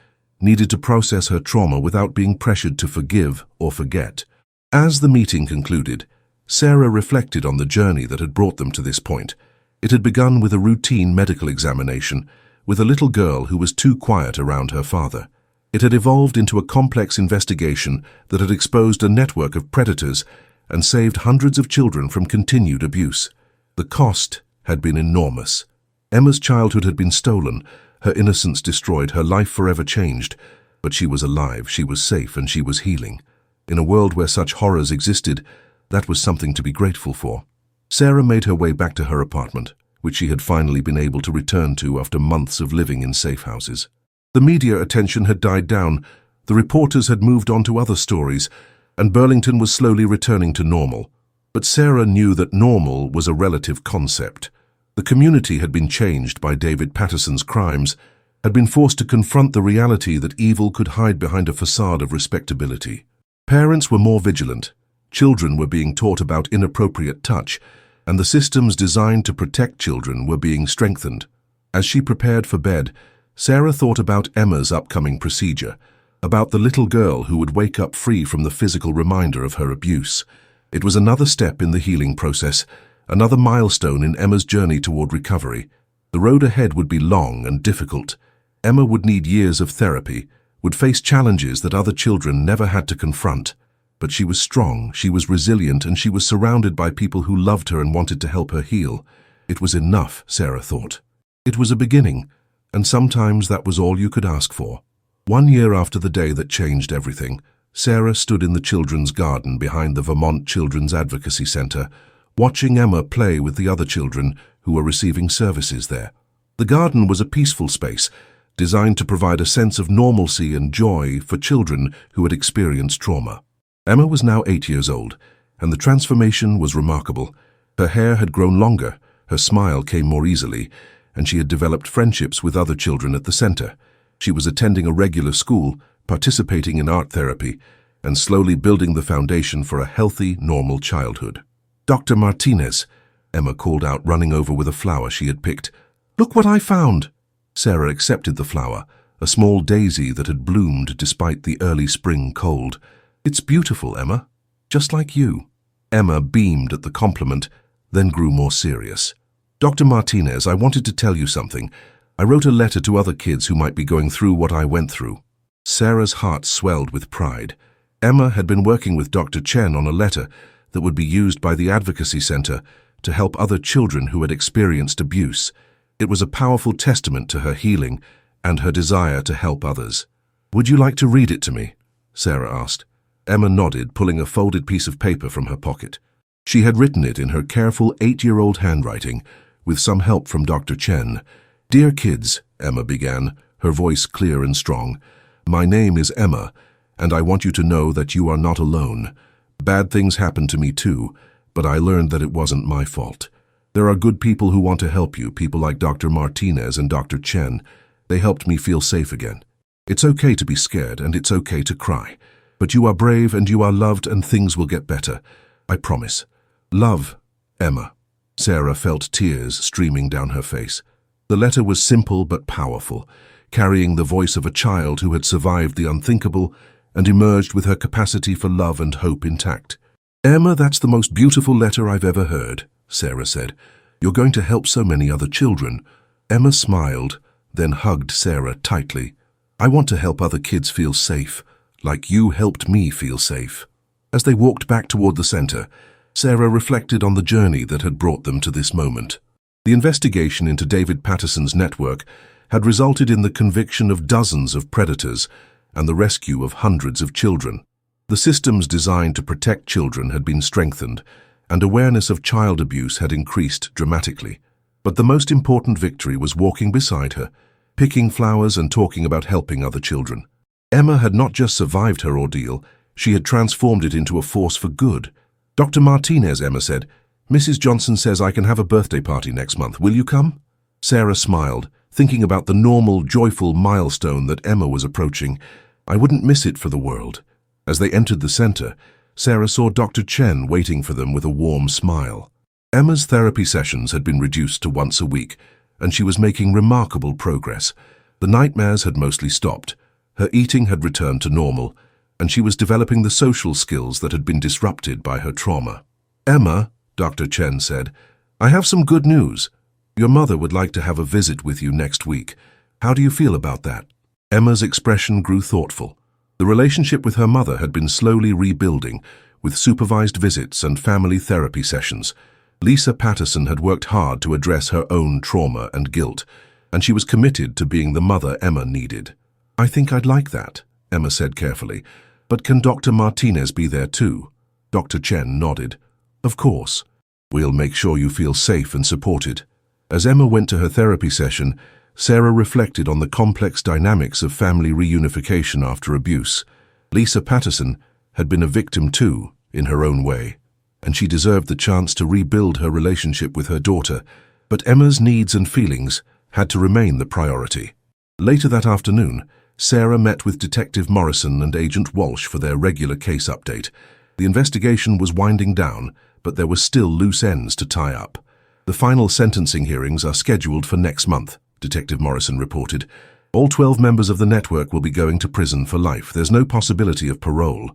needed to process her trauma without being pressured to forgive or forget. As the meeting concluded, Sarah reflected on the journey that had brought them to this point. It had begun with a routine medical examination, with a little girl who was too quiet around her father. It had evolved into a complex investigation that had exposed a network of predators and saved hundreds of children from continued abuse. The cost had been enormous. Emma's childhood had been stolen, her innocence destroyed, her life forever changed, but she was alive, she was safe, and she was healing. In a world where such horrors existed, that was something to be grateful for. Sarah made her way back to her apartment, which she had finally been able to return to after months of living in safe houses. The media attention had died down, the reporters had moved on to other stories, and Burlington was slowly returning to normal. But Sarah knew that normal was a relative concept. The community had been changed by David Patterson's crimes, had been forced to confront the reality that evil could hide behind a facade of respectability. Parents were more vigilant, children were being taught about inappropriate touch, and the systems designed to protect children were being strengthened. As she prepared for bed, Sarah thought about Emma's upcoming procedure, about the little girl who would wake up free from the physical reminder of her abuse. It was another step in the healing process, another milestone in Emma's journey toward recovery. The road ahead would be long and difficult. Emma would need years of therapy, would face challenges that other children never had to confront. But she was strong, she was resilient, and she was surrounded by people who loved her and wanted to help her heal. It was enough, Sarah thought. It was a beginning, and sometimes that was all you could ask for. 1 year after the day that changed everything, Sarah stood in the children's garden behind the Vermont Children's Advocacy Center, watching Emma play with the other children who were receiving services there. The garden was a peaceful space, designed to provide a sense of normalcy and joy for children who had experienced trauma. Emma was now 8 years old, and the transformation was remarkable. Her hair had grown longer, her smile came more easily, and she had developed friendships with other children at the center. She was attending a regular school, participating in art therapy, and slowly building the foundation for a healthy, normal childhood. "Dr. Martinez," Emma called out, running over with a flower she had picked. "Look what I found!" Sarah accepted the flower, a small daisy that had bloomed despite the early spring cold. "It's beautiful, Emma. Just like you." Emma beamed at the compliment, then grew more serious. Dr. Martinez, I wanted to tell you something. I wrote a letter to other kids who might be going through what I went through. Sarah's heart swelled with pride. Emma had been working with Dr. Chen on a letter that would be used by the Advocacy Center to help other children who had experienced abuse. It was a powerful testament to her healing and her desire to help others. Would you like to read it to me? Sarah asked. Emma nodded, pulling a folded piece of paper from her pocket. She had written it in her careful 8-year-old handwriting, with some help from Dr. Chen. Dear kids, Emma began, her voice clear and strong. My name is Emma, and I want you to know that you are not alone. Bad things happened to me too, but I learned that it wasn't my fault. There are good people who want to help you, people like Dr. Martinez and Dr. Chen. They helped me feel safe again. It's okay to be scared, and it's okay to cry. But you are brave and you are loved, and things will get better. I promise. Love, Emma. Sarah felt tears streaming down her face. The letter was simple but powerful, carrying the voice of a child who had survived the unthinkable and emerged with her capacity for love and hope intact. Emma, that's the most beautiful letter I've ever heard, Sarah said. You're going to help so many other children. Emma smiled, then hugged Sarah tightly. I want to help other kids feel safe, like you helped me feel safe. As they walked back toward the center, Sarah reflected on the journey that had brought them to this moment. The investigation into David Patterson's network had resulted in the conviction of dozens of predators and the rescue of hundreds of children. The systems designed to protect children had been strengthened, and awareness of child abuse had increased dramatically. But the most important victory was walking beside her, picking flowers and talking about helping other children. Emma had not just survived her ordeal, she had transformed it into a force for good. Dr. Martinez, Emma said, Mrs. Johnson says I can have a birthday party next month. Will you come? Sarah smiled, thinking about the normal, joyful milestone that Emma was approaching. I wouldn't miss it for the world. As they entered the center, Sarah saw Dr. Chen waiting for them with a warm smile. Emma's therapy sessions had been reduced to once a week, and she was making remarkable progress. The nightmares had mostly stopped, her eating had returned to normal, and she was developing the social skills that had been disrupted by her trauma. Emma, Dr. Chen said, I have some good news. Your mother would like to have a visit with you next week. How do you feel about that? Emma's expression grew thoughtful. The relationship with her mother had been slowly rebuilding, with supervised visits and family therapy sessions. Lisa Patterson had worked hard to address her own trauma and guilt, and she was committed to being the mother Emma needed. I think I'd like that, Emma said carefully. But can Dr. Martinez be there too? Dr. Chen nodded. Of course. We'll make sure you feel safe and supported. As Emma went to her therapy session, Sarah reflected on the complex dynamics of family reunification after abuse. Lisa Patterson had been a victim too, in her own way, and she deserved the chance to rebuild her relationship with her daughter, but Emma's needs and feelings had to remain the priority. Later that afternoon, Sarah met with Detective Morrison and Agent Walsh for their regular case update. The investigation was winding down, but there were still loose ends to tie up. The final sentencing hearings are scheduled for next month, Detective Morrison reported. All 12 members of the network will be going to prison for life. There's no possibility of parole.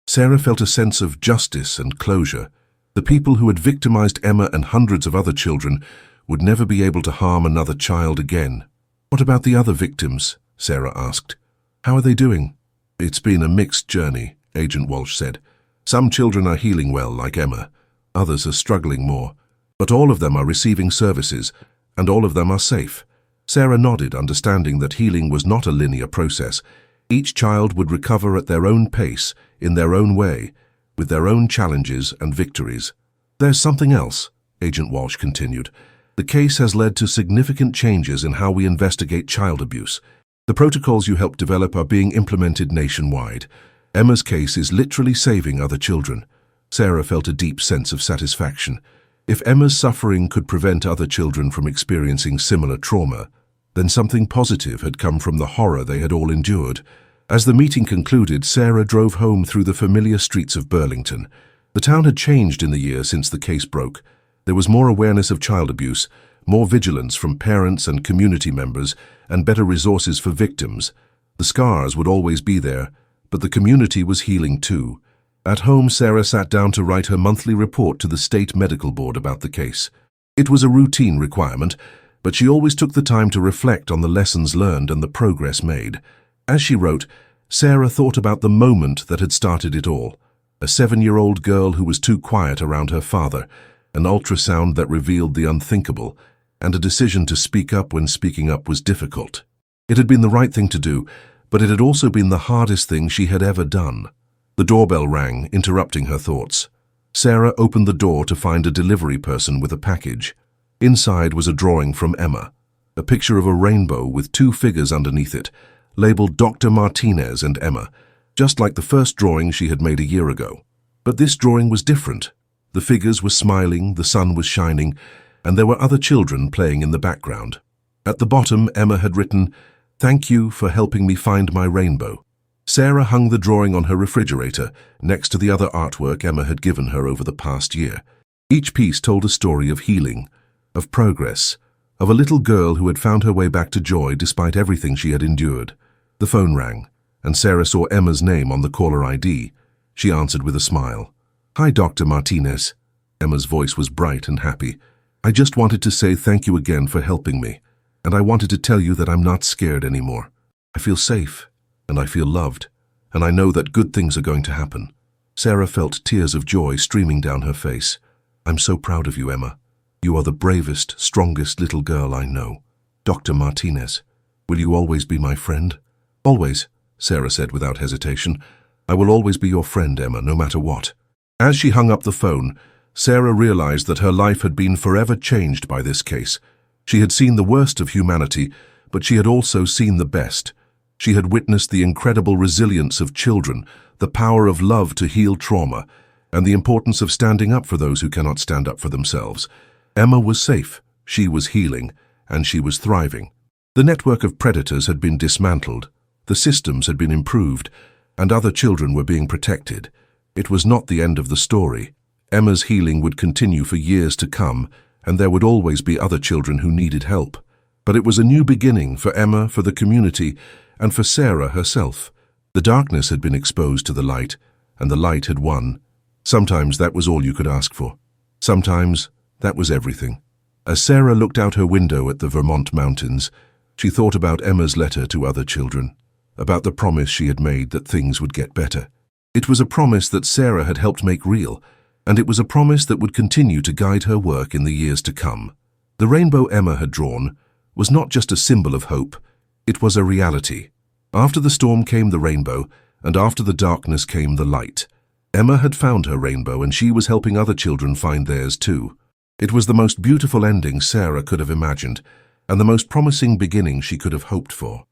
Sarah felt a sense of justice and closure. The people who had victimized Emma and hundreds of other children would never be able to harm another child again. What about the other victims? Sarah asked. How are they doing? It's been a mixed journey, Agent Walsh said. Some children are healing well, like Emma. Others are struggling more. But all of them are receiving services, and all of them are safe. Sarah nodded, understanding that healing was not a linear process. Each child would recover at their own pace, in their own way, with their own challenges and victories. There's something else, Agent Walsh continued. The case has led to significant changes in how we investigate child abuse. The protocols you helped develop are being implemented nationwide. Emma's case is literally saving other children. Sarah felt a deep sense of satisfaction. If Emma's suffering could prevent other children from experiencing similar trauma, then something positive had come from the horror they had all endured. As the meeting concluded, Sarah drove home through the familiar streets of Burlington. The town had changed in the year since the case broke. There was more awareness of child abuse, more vigilance from parents and community members, and better resources for victims. The scars would always be there, but the community was healing too. At home, Sarah sat down to write her monthly report to the state medical board about the case. It was a routine requirement, but she always took the time to reflect on the lessons learned and the progress made. As she wrote, Sarah thought about the moment that had started it all. A 7-year-old girl who was too quiet around her father, an ultrasound that revealed the unthinkable, and a decision to speak up when speaking up was difficult. It had been the right thing to do, but it had also been the hardest thing she had ever done. The doorbell rang, interrupting her thoughts. Sarah opened the door to find a delivery person with a package. Inside was a drawing from Emma, a picture of a rainbow with 2 figures underneath it, labeled Dr. Martinez and Emma, just like the first drawing she had made a year ago. But this drawing was different. The figures were smiling, the sun was shining, and there were other children playing in the background. At the bottom, Emma had written, "Thank you for helping me find my rainbow." Sarah hung the drawing on her refrigerator, next to the other artwork Emma had given her over the past year. Each piece told a story of healing, of progress, of a little girl who had found her way back to joy despite everything she had endured. The phone rang, and Sarah saw Emma's name on the caller ID. She answered with a smile. "Hi, Dr. Martinez." Emma's voice was bright and happy. "I just wanted to say thank you again for helping me, and I wanted to tell you that I'm not scared anymore. I feel safe, and I feel loved, and I know that good things are going to happen." Sarah felt tears of joy streaming down her face. "I'm so proud of you, Emma. You are the bravest, strongest little girl I know. Dr. Martinez, will you always be my friend?" "Always," Sarah said without hesitation. "I will always be your friend, Emma, no matter what." As she hung up the phone, Sarah realized that her life had been forever changed by this case. She had seen the worst of humanity, but she had also seen the best. She had witnessed the incredible resilience of children, the power of love to heal trauma, and the importance of standing up for those who cannot stand up for themselves. Emma was safe, she was healing, and she was thriving. The network of predators had been dismantled, the systems had been improved, and other children were being protected. It was not the end of the story. Emma's healing would continue for years to come, and there would always be other children who needed help. But it was a new beginning for Emma, for the community, and for Sarah herself. The darkness had been exposed to the light, and the light had won. Sometimes that was all you could ask for. Sometimes that was everything. As Sarah looked out her window at the Vermont mountains, she thought about Emma's letter to other children, about the promise she had made that things would get better. It was a promise that Sarah had helped make real, and it was a promise that would continue to guide her work in the years to come. The rainbow Emma had drawn was not just a symbol of hope, it was a reality. After the storm came the rainbow, and after the darkness came the light. Emma had found her rainbow, and she was helping other children find theirs too. It was the most beautiful ending Sarah could have imagined, and the most promising beginning she could have hoped for.